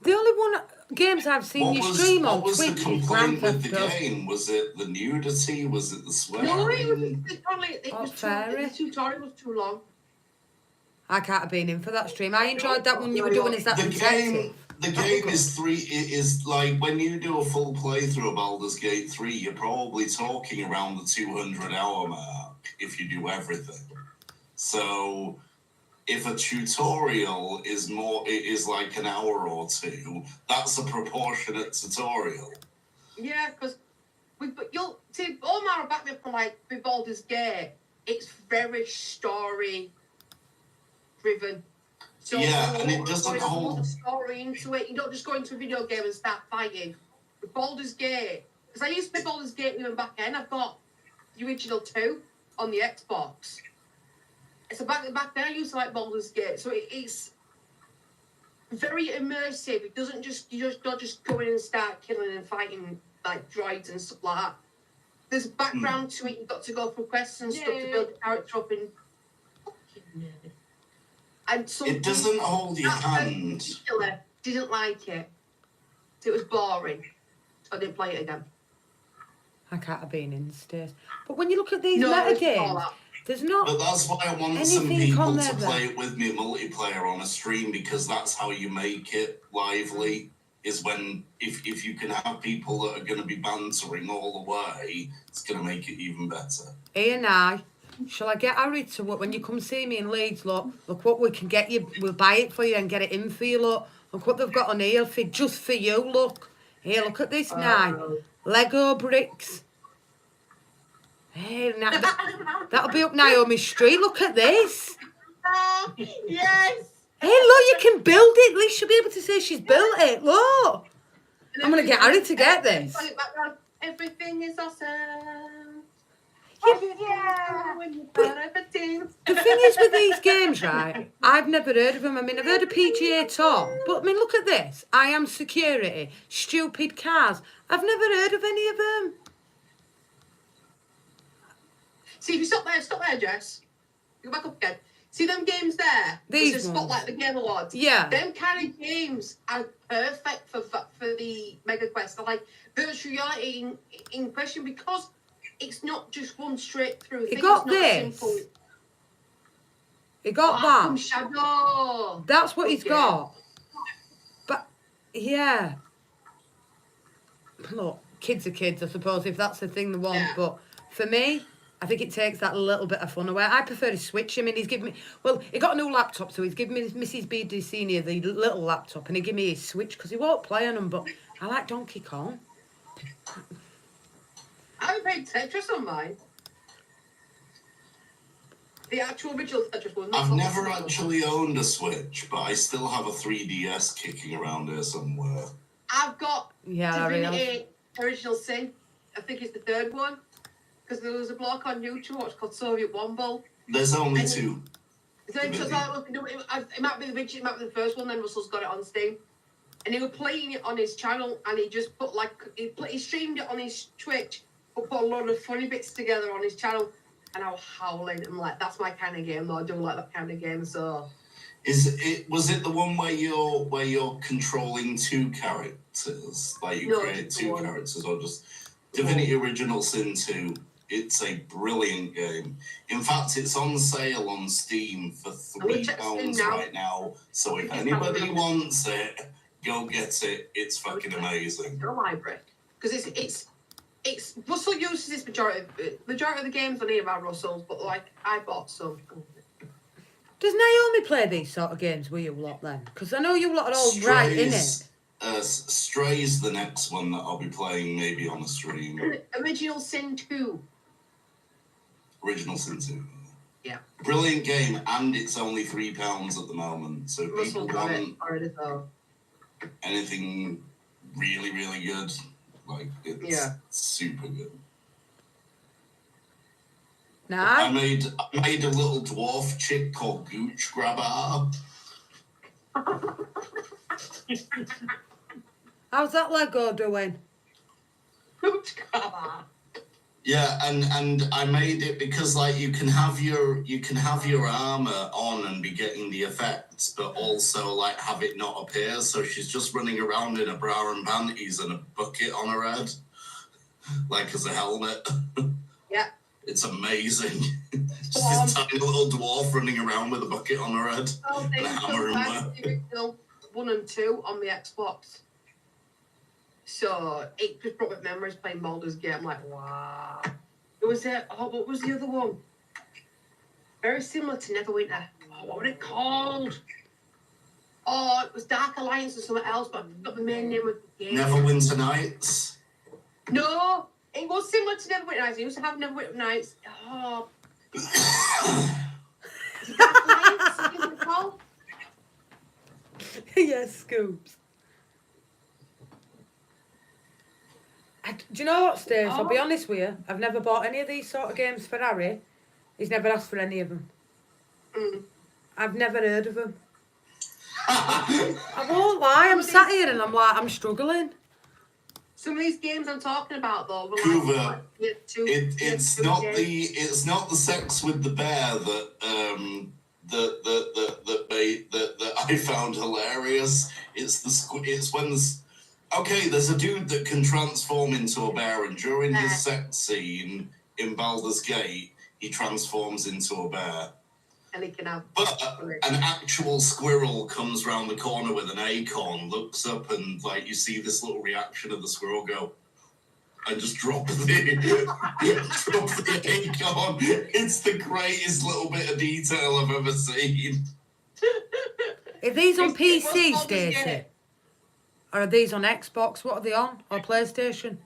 The only one games I've seen you stream on what was Twitch the is Grand complaint with Theft the Auto. game? Was it the nudity? Was it the swearing? No, it Oh, was fairy. the tutorial was too long. I can't have been in for that stream. I enjoyed that one you were doing as that The detective. game is like when you do a full playthrough of Baldur's Gate 3, you're probably talking around the 200-hour mark if you do everything. So if a tutorial is like an hour or two, that's a proportionate tutorial. Yeah, because you'll see Omar back me from like with Baldur's Gate. It's very story driven. So Yeah, and it doesn't there's a lot hold. of story into it. You don't just go into a video game and start fighting. With Baldur's Gate, because I used to play Baldur's Gate even back then. I've got the original 2 on the Xbox. So back then I used to like Baldur's Gate. So it's very immersive. It doesn't just don't just go in and start killing and fighting like droids and stuff like that. There's background to it. You've got to go through quests and stuff to build the character up in. And some It doesn't hold your that person in hand. particular didn't like it. So it was boring. So I didn't play it again. I can't have been in states. But when you look at these No, meta it's all games, that. there's not. But that's why I want some Anything on people to there, play it with me multiplayer on a stream, because that's how you make it lively. Is when if you can have people that are going to be bantering all the way, it's going to make it even better. Ian and I, shall I get Harry to what when you come see me in Leeds? Look what we can get you. We'll buy it for you and get it in for you. Look what they've got on here for just for you. Look here, look at this now. Lego bricks. Hey, now that'll be up Naomi's street. Look at this. Yes! Hey, look, you can build it. At least she'll be able to say she's built it. Look. I'm gonna get Harry to get this. Everything is awesome. Yeah. When you got everything. The thing is with these games, right? I've never heard of them. I mean, I've heard of PGA Tour, but I mean, look at this. I Am Security, Stupid Cars. I've never heard of any of them. See, if you stop there, Jess. Go back up again. See them games there? These There's a ones. Spotlight the Game Awards. Yeah. Them kind of games are perfect for the Mega Quest. They're like virtual reality in question because it's not just one straight through thing. got it's not this. simple. It got Arkham that. Shadow. That's what he's Okay. got. But, yeah. Look, kids are kids, I suppose, if that's the thing they want. Yeah. But for me, I think it takes that little bit of fun away. I prefer to Switch. I mean, he's given me... Well, he got a new laptop, so he's given me Mrs. BD Senior the little laptop, and he gave me his Switch, because he won't play on them, but I like Donkey Kong. I haven't played Tetris on mine. The actual original Tetris one. I've never actually owned a Switch, but I still have a 3DS kicking around here somewhere. I've got Yeah, I realise. Divinity Original Sin. I think it's the third one. Because there was a bloke on YouTube what's called Soviet Womble. There's only And- two. So it might be the original, it might be the first one. Then Russell's got it on Steam, and he was playing it on his channel, and he just put he streamed it on his Twitch, but put a lot of funny bits together on his channel, and I was howling. I'm like, that's my kind of game. Though I do like that kind of game. So Was it the one where you're controlling two characters? Like you No, create it's the two one. characters, or just Divinity Original Sin 2? It's a brilliant game. In fact, it's on sale on Steam for I'm gonna check £3 Steam now. right now. So if It's anybody probably- wants it, go get it. It's fucking amazing. the library, because it's Russell uses this majority of the games on here by Russell's, but like I bought some. Does Naomi play these sort of games with you lot then? Because I know you lot are all right in it. Stray's the next one that I'll be playing maybe on a stream. Original Sin 2. Original Sin 2. Yeah. Brilliant game, and it's only £3 at the moment. So if Russell people got it want already though. anything really, really good, like it's Yeah. super good. I Nah. made a little dwarf chick called Gooch Grabber. How's that Lego doing? Gooch grabber. Yeah, and I made it because like you can have your armor on and be getting the effects, but also like have it not appear. So she's just running around in a bra and panties and a bucket on her head, like as a helmet. Yeah. It's amazing. Just this tiny little dwarf running around with a bucket on her head Oh, and a hammer in her. the original 1 and 2 on the Xbox. So it just brought back memories playing Baldur's Gate. I'm like, wow. It was what was the other one? Very similar to Neverwinter. Oh, what was it called? Oh, it was Dark Alliance or something else, but I forgot the main name of the game. Neverwinter Nights. No, it was similar to Neverwinter Nights. I used to have Neverwinter Nights. Oh, is it Dark Alliance? I think it's called. Yes, Scoops. Do you know what, Stacey? I'll be honest with you. I've never bought any of these sort of games for Harry. He's never asked for any of them. Mm. I've never heard of them. I won't lie. I'm sat here and I'm struggling. Some of these games I'm talking about though were Hoover, like it's not the sex with the bear that I found hilarious. It's when there's a dude that can transform into a bear, and during his sex scene in Baldur's Gate, he transforms into a bear. And he can have. But an actual squirrel comes round the corner with an acorn, looks up, and like you see this little reaction of the squirrel go, and just drop the acorn. It's the greatest little bit of detail I've ever seen. Are these on It was PC, Baldur's Stacey? Gate. Or are these on Xbox? What are they on? Or PlayStation?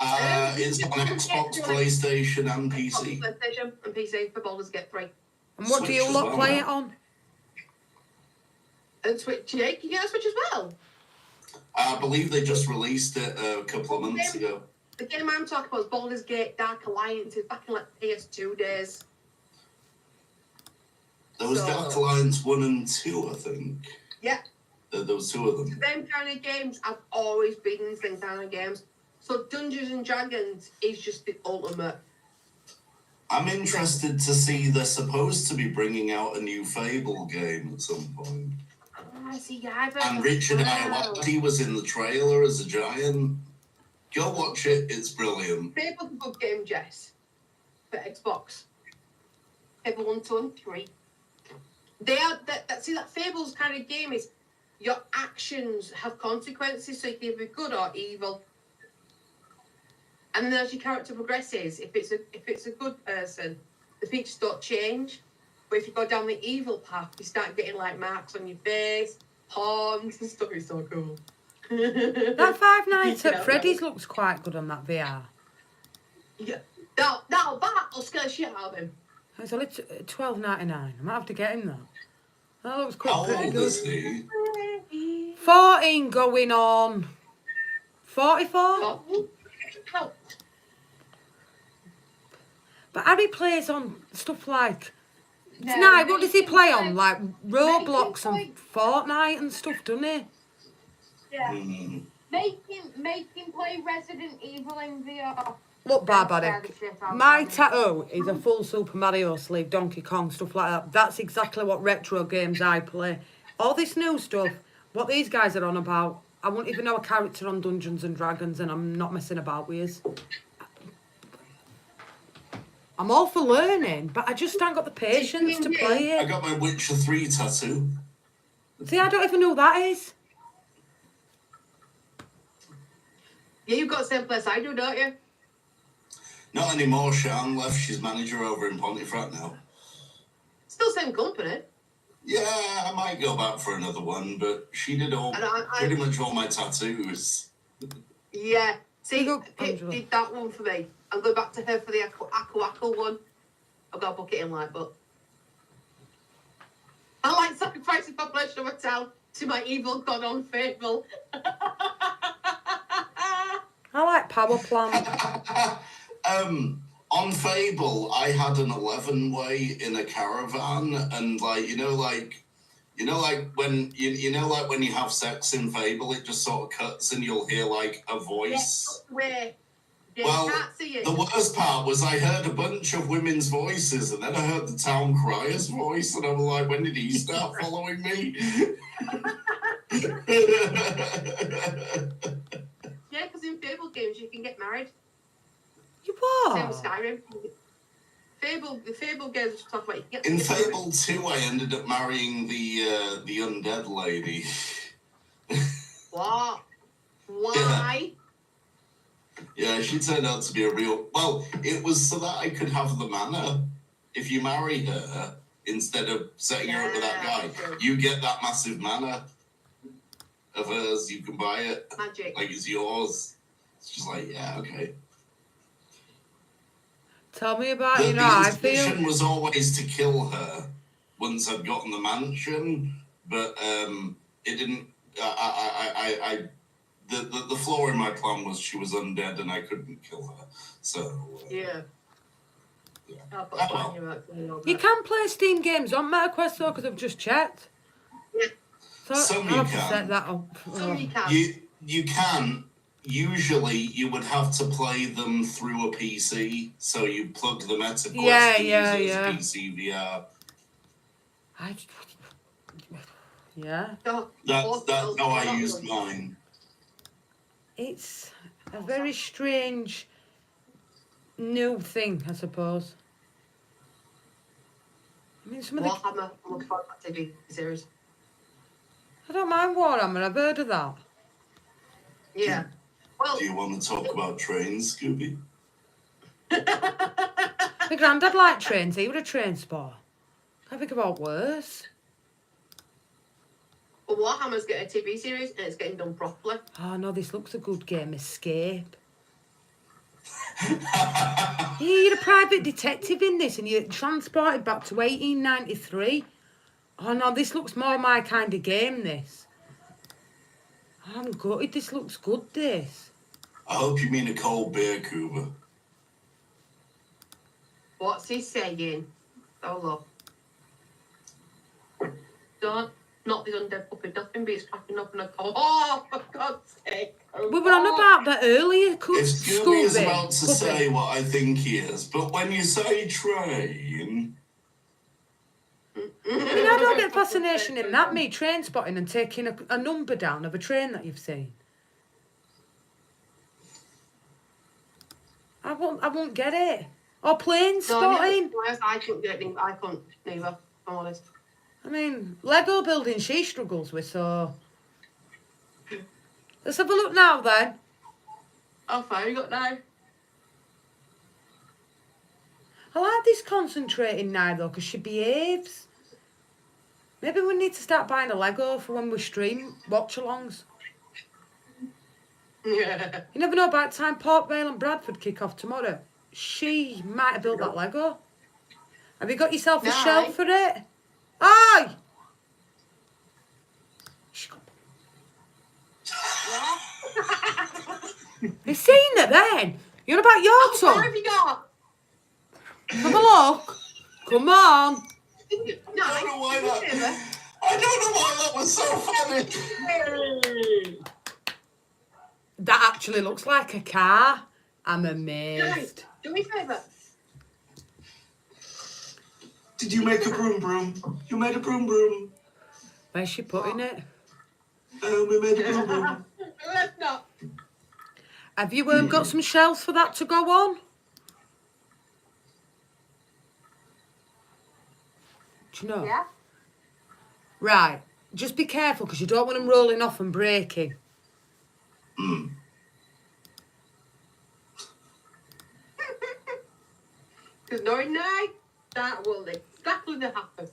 It's on Xbox, PlayStation, and PC. PlayStation and PC for Baldur's Gate 3. And what do Switch you as lot well, play now. it on? And Switch, Jake, you get a Switch as well? I believe they just released it a couple of months ago. The game I'm talking about is Baldur's Gate Dark Alliance. It's back in like PS2 days. There was Dark Alliance 1 and 2, I think. Yeah. There was 2 of them. Them kind of games, I've always been into them kind of games. So Dungeons and Dragons is just the ultimate. I'm interested to see they're supposed to be bringing out a new Fable game at some point. I see, I've heard And that Richard as well. Iowati was in the trailer as a giant. Go watch it, it's brilliant. Fable's a good game, Jess, for Xbox. Fable 1, 2, and 3. They are that Fable's kind of game is your actions have consequences, so you can either be good or evil. And then as your character progresses, if it's a good person, the features don't change. But if you go down the evil path, you start getting like marks on your face, horns and stuff. It's so cool. That Five Nights Yeah, at Freddy's looks quite good on that VR. Yeah. That'll scare the shit out of him. It's only $12.99. I might have to get him that. That looks How quite pretty old good. is he? 14 going on 44. Oh. But Harry plays on stuff like No, tonight. What does he make him play on? Like Roblox play- and Fortnite and stuff, doesn't he? Yeah. Mm. Make him play Resident Evil in VR. Look, Barbaric. My tattoo is a full Super Mario sleeve, Donkey Kong, stuff like that. That's exactly what retro games I play. All this new stuff, what these guys are on about, I wouldn't even know a character on Dungeons and Dragons, and I'm not messing about with you. I'm all for learning, but I just haven't got the patience to play I it. got my Witcher 3 tattoo. See, I don't even know who that is. Yeah, you've got the same place I do, don't you? Not anymore, Sian left. She's manager over in Pontefract now. Still same company. Yeah, I might go back for another one, but she did pretty much all my tattoos. Yeah. See, You go, Pip Angela. did that one for me. I'll go back to her for the Aqua one. I've got to book it in like, but I like sacrificing my pleasure of a towel to my evil god on Fable. I like Power Plant. on Fable, I had an 11-way in a caravan, and like when like when you have sex in Fable, it just sort of cuts, and you'll hear like a voice. Wait. Yeah, Well, you can't see it. The worst part was I heard a bunch of women's voices, and then I heard the town crier's voice, and I was like, when did he start following me? Yeah, because in Fable games you can get married. You Same with what? Skyrim. The Fable games you talk about. You can get In married. Fable 2, I ended up marrying the undead lady. What? Why? Yeah, she turned out to be a real. Well, it was so that I could have the mana. If you marry her instead of setting her up with that guy, true. you get that massive mana of hers. You can buy it Magic. like it's yours. It's just like, yeah, okay. Tell me about, The I intention feel. was always to kill her once I'd gotten the mansion, but it didn't. The flaw in my plan was she was undead and I couldn't kill her. So Yeah. Yeah. I'll put Oh, a well. plan you out for all You that. can play Steam games on MetaQuest though, because I've just checked. Yeah. So Some I'll you have to can. set that up. So you can. you can. Usually, you would have to play them through a PC, so you plug the MetaQuest Yeah, and yeah, use it yeah. as PC VR. Yeah. That's how I used mine. It's a very strange new thing, I suppose. I mean, some of the... Warhammer. I'm looking forward to that TV series. I don't mind Warhammer, I've heard of that. Yeah. Well, Do you want to talk about trains, Scooby? My granddad liked trains, he was a train sport. Can't think about worse. but Warhammer's getting a TV series and it's getting done properly. Oh no, this looks a good game, Escape. Yeah, you're a private detective in this and you're transported back to 1893. Oh no, this looks more my kind of game, this. Oh, I'm gutted, this looks good, this. I hope you mean a cold beer, Cuba. What's he saying? Oh, look. Don't knock the undead puppy. Nothing beats cracking up in a cold. Oh, for God's sake. We were on about that earlier, If Scooby Scooby. is about to Puppy. say what I think he is, but when you say train, I mean, I don't get fascination in that, me train spotting and taking a number down of a train that you've seen. I won't get it. Or plane spotting. I couldn't get it. I couldn't neither, if I'm honest. I mean, Lego building she struggles with, so... Let's have a look now, then. How far you got now? I like this concentrating now, though, because she behaves. Maybe we need to start buying a Lego for when we stream watch-alongs. Yeah. You never know, by the time Port Vale and Bradford kick off tomorrow, she might have built that Lego. Have you got yourself a No. shelf for it? Aye! You've seen it then? You're on about your How far tongue. have you got? Have a look. Come on. No, I don't know why that was so funny. That actually looks like a car. I'm amazed. Do me a favour. Did you make a broom broom? You made a broom broom. Where's she putting it? We made a broom broom. Let's not. Have you got some shelves for that to go on? Do you know? Yeah. Right. Just be careful because you don't want them rolling off and breaking. Because knowing now, that will exactly happen.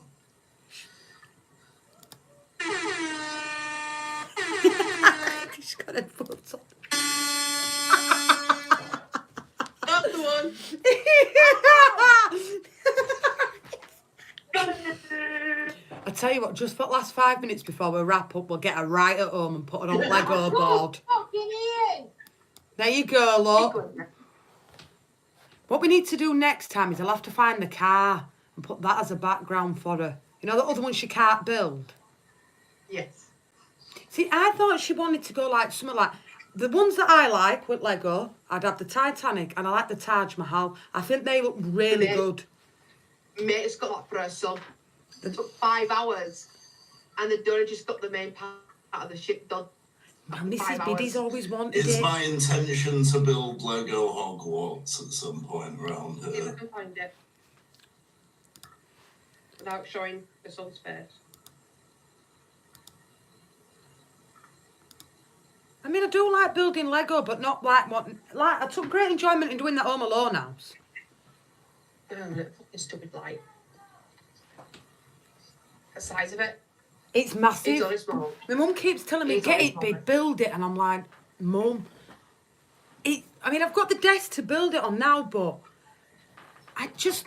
She's got her foot on. That's the one. I tell you what, just for the last 5 minutes before we wrap up, we'll get her right at home and put her on Lego board. Fucking Ian! There you go, look. What we need to do next time is I'll have to find the car and put that as a background for her. You know, the other one she can't build. Yes. See, I thought she wanted to go like something like the ones that I like with Lego. I'd have the Titanic and I like the Taj Mahal. I think they look really Yeah. good. Mate's got that for her son. It took 5 hours, and they'd only just got the main part of the ship done. Man, Mrs. 5 Biddy's hours. always wanted It's it. my intention to build Lego Hogwarts at some point around See if I here. can find it without showing the son's face. I mean, I do like building Lego, but not like what. Like I took great enjoyment in doing that Home Alone house. Fucking stupid light. The size of it. It's It's massive. only small. My mum keeps telling me, It's get only it small. big, build it. And I'm like, Mum, I mean, I've got the desk to build it on now, but I just,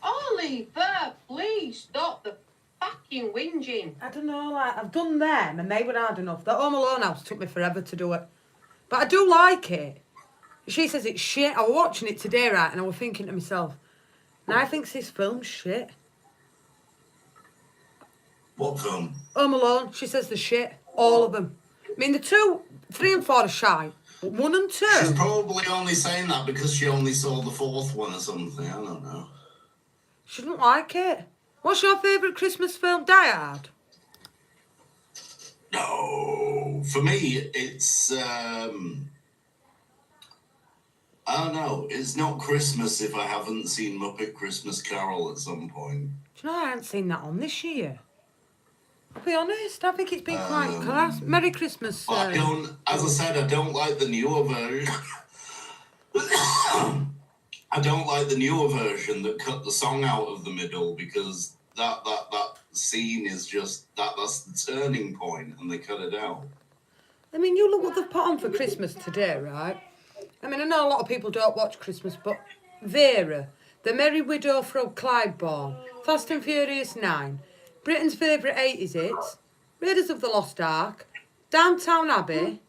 Oliver, please stop the fucking whinging. I don't know, like, I've done them and they were hard enough. That Home Alone house took me forever to do it. But I do like it. She says it's shit. I was watching it today, right, and I was thinking to myself, now I think this film's shit. What film? Home Alone, she says the shit. All of them. I mean, the 2, 3 and 4 are shy. But 1 and 2. She's probably only saying that because she only saw the 4th one or something. I don't know. She didn't like it. What's your favourite Christmas film? Die Hard? No, for me, it's I don't know. It's not Christmas if I haven't seen Muppet Christmas Carol at some point. Do you know I haven't seen that on this year? I'll be honest, I think it's been quite Um, class. Merry Christmas. But I don't, as I said, I don't like the newer version. I don't like the newer version that cut the song out of the middle because that scene is just that's the turning point and they cut it out. I mean, you look what they've put on for Christmas today, right? I mean, I know a lot of people don't watch Christmas, but Vera, The Merry Widow from Clydeborne, Fast and Furious 9, Britain's favourite 80s hits, Raiders of the Lost Ark, Downtown Abbey,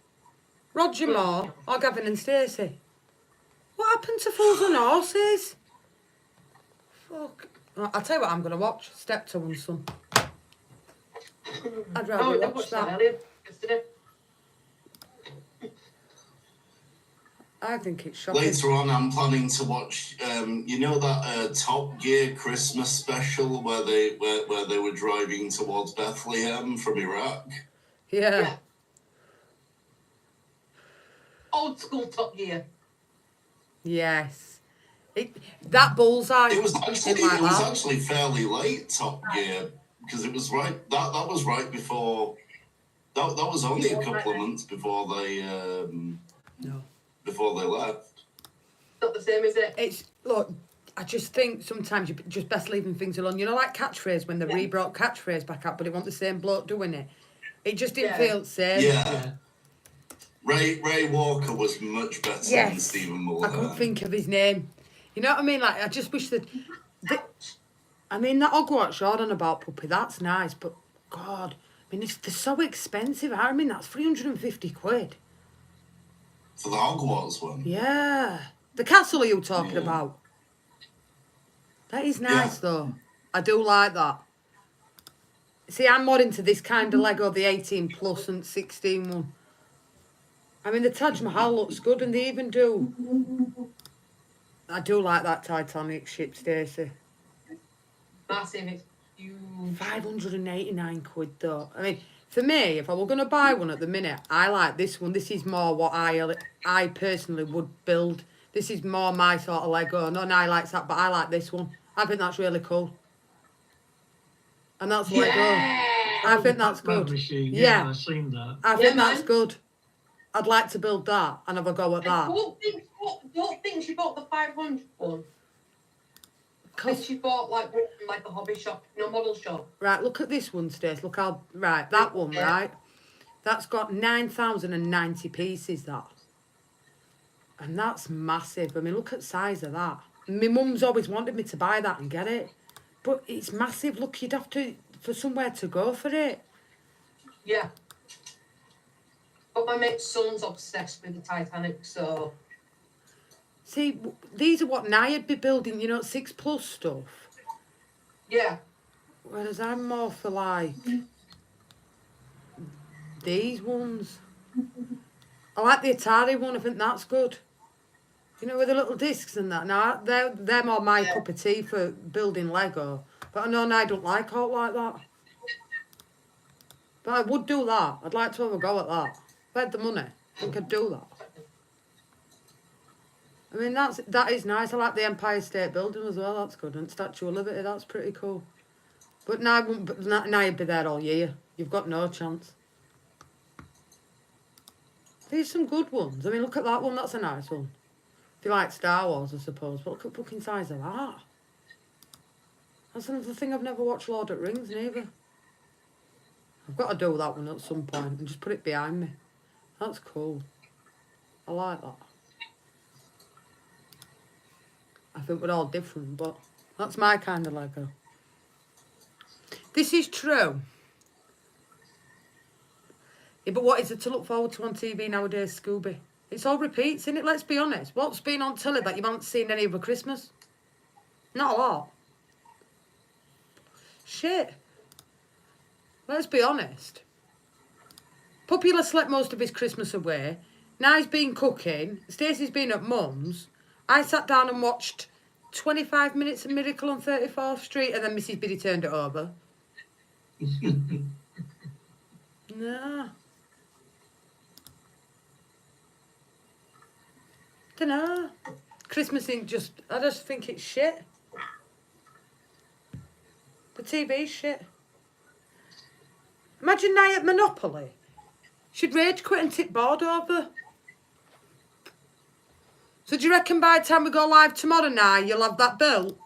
Roger Moore, or Gavin and Stacey. What happened to Fools and Horses? Fuck. I'll tell you what I'm going to watch. Steptoe and Son. I'd rather Oh, I watch watched that. that earlier yesterday. I think it's shocking. Later on, I'm planning to watch. You know that Top Gear Christmas special where they were driving towards Bethlehem from Iraq. Yeah. Yeah. Old school Top Gear. Yes. That bullseye. It was didn't like that. actually fairly late Top Gear because it was right that was right before that was only a couple of months before they No. before they left. Not the same, is it? It's, look, I just think sometimes you're just best leaving things alone. You know, like Catchphrase, when they re-brought Catchphrase back up, but it wasn't the same bloke doing it. It just didn't Yeah. feel the same. Yeah. Ray Walker was much better than Yes. Stephen I Mulhern. couldn't think of his name. You know what I mean? Like, I just wish that... I mean, that Hogwarts you're on about, Puppy, that's nice, but God, I mean, they're so expensive. I mean, that's 350 quid. For the Hogwarts one. Yeah. The castle are you talking Yeah. about? That is nice, though. I do like that. See, I'm more into this kind of Lego, the 18 plus and 16 one. I mean, the Taj Mahal looks good, and they even do. I do like that Titanic ship, Stacey. Massive. It's huge. 589 quid, though. I mean, for me, if I were going to buy one at the minute, I like this one. This is more what I personally would build. This is more my sort of Lego. No, I likes that, but I like this one. I think that's really cool. And that's Lego. I think that's Pac-Man good. Machine. Yeah. I've seen that. I think Yeah, that's man. good. I'd like to build that and have a go at that. Don't think she bought the 500 one. I think 'Cause- she bought like a hobby shop, model shop. Right, look at this one, Stace. Look how, right, that one, Yeah. right? That's got 9,090 pieces, that. And that's massive. I mean, look at the size of that. My mum's always wanted me to buy that and get it. But it's massive. Look, you'd have to, for somewhere to go for it. Yeah. But my mate's son's obsessed with the Titanic, so See, these are what Nia'd be building, you know, 6+ stuff. Yeah. Whereas I'm more for like these ones. I like the Atari one. I think that's good. You know, with the little discs and that. Now they're more my Yeah. cup of tea for building Lego. But I know I don't like art like that. But I would do that. I'd like to have a go at that. If I had the money, I think I'd do that. I mean, that is nice. I like the Empire State Building as well. That's good. And Statue of Liberty. That's pretty cool. But now you'd be there all year. You've got no chance. There's some good ones. I mean, look at that one. That's a nice one. If you like Star Wars, I suppose. But look at the fucking size of that. That's another thing. I've never watched Lord of the Rings, neither. I've got to do that one at some point and just put it behind me. That's cool. I like that. I think we're all different, but that's my kind of Lego. This is true. Yeah, but what is it to look forward to on TV nowadays, Scooby? It's all repeats, isn't it? Let's be honest. What's been on telly that you haven't seen any over Christmas? Not a lot. Shit. Let's be honest. Puppy slept most of his Christmas away. Now he's been cooking. Stacey's been at Mum's. I sat down and watched 25 minutes of Miracle on 34th Street and then Mrs. Biddy turned it over. No. Dunno. Christmas ain't just... I just think it's shit. The TV's shit. Imagine now at Monopoly. She'd rage quit and tip board over. So do you reckon by the time we go live tomorrow night, you'll have that built?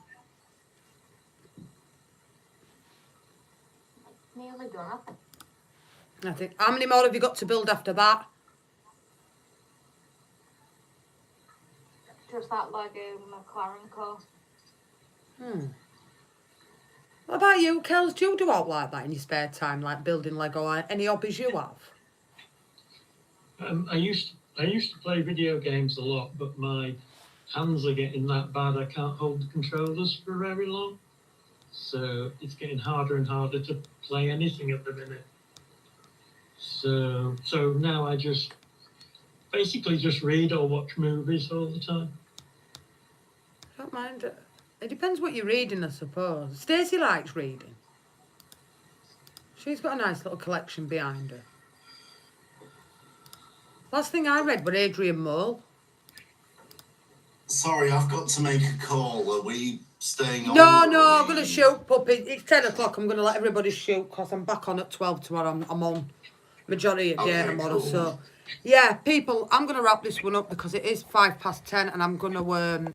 Nearly done. I think. How many more have you got to build after that? Just that Lego McLaren car. What about you, Kels? Do you do out like that in your spare time, like building Lego? Or any hobbies you have? I used to play video games a lot, but my hands are getting that bad. I can't hold the controllers for very long, so it's getting harder and harder to play anything at the minute. So now I just basically just read or watch movies all the time. I don't mind it. It depends what you're reading, I suppose. Stacey likes reading. She's got a nice little collection behind her. Last thing I read was Adrian Mole. Sorry, I've got to make a call. Are we staying on? No, Are I'm going to we- shoot, puppy. It's 10 o'clock. I'm going to let everybody shoot because I'm back on at 12 tomorrow. I'm on majority of the day Okay, tomorrow. cool. So, yeah, people, I'm going to wrap this one up because it is 10:05 and I'm going to...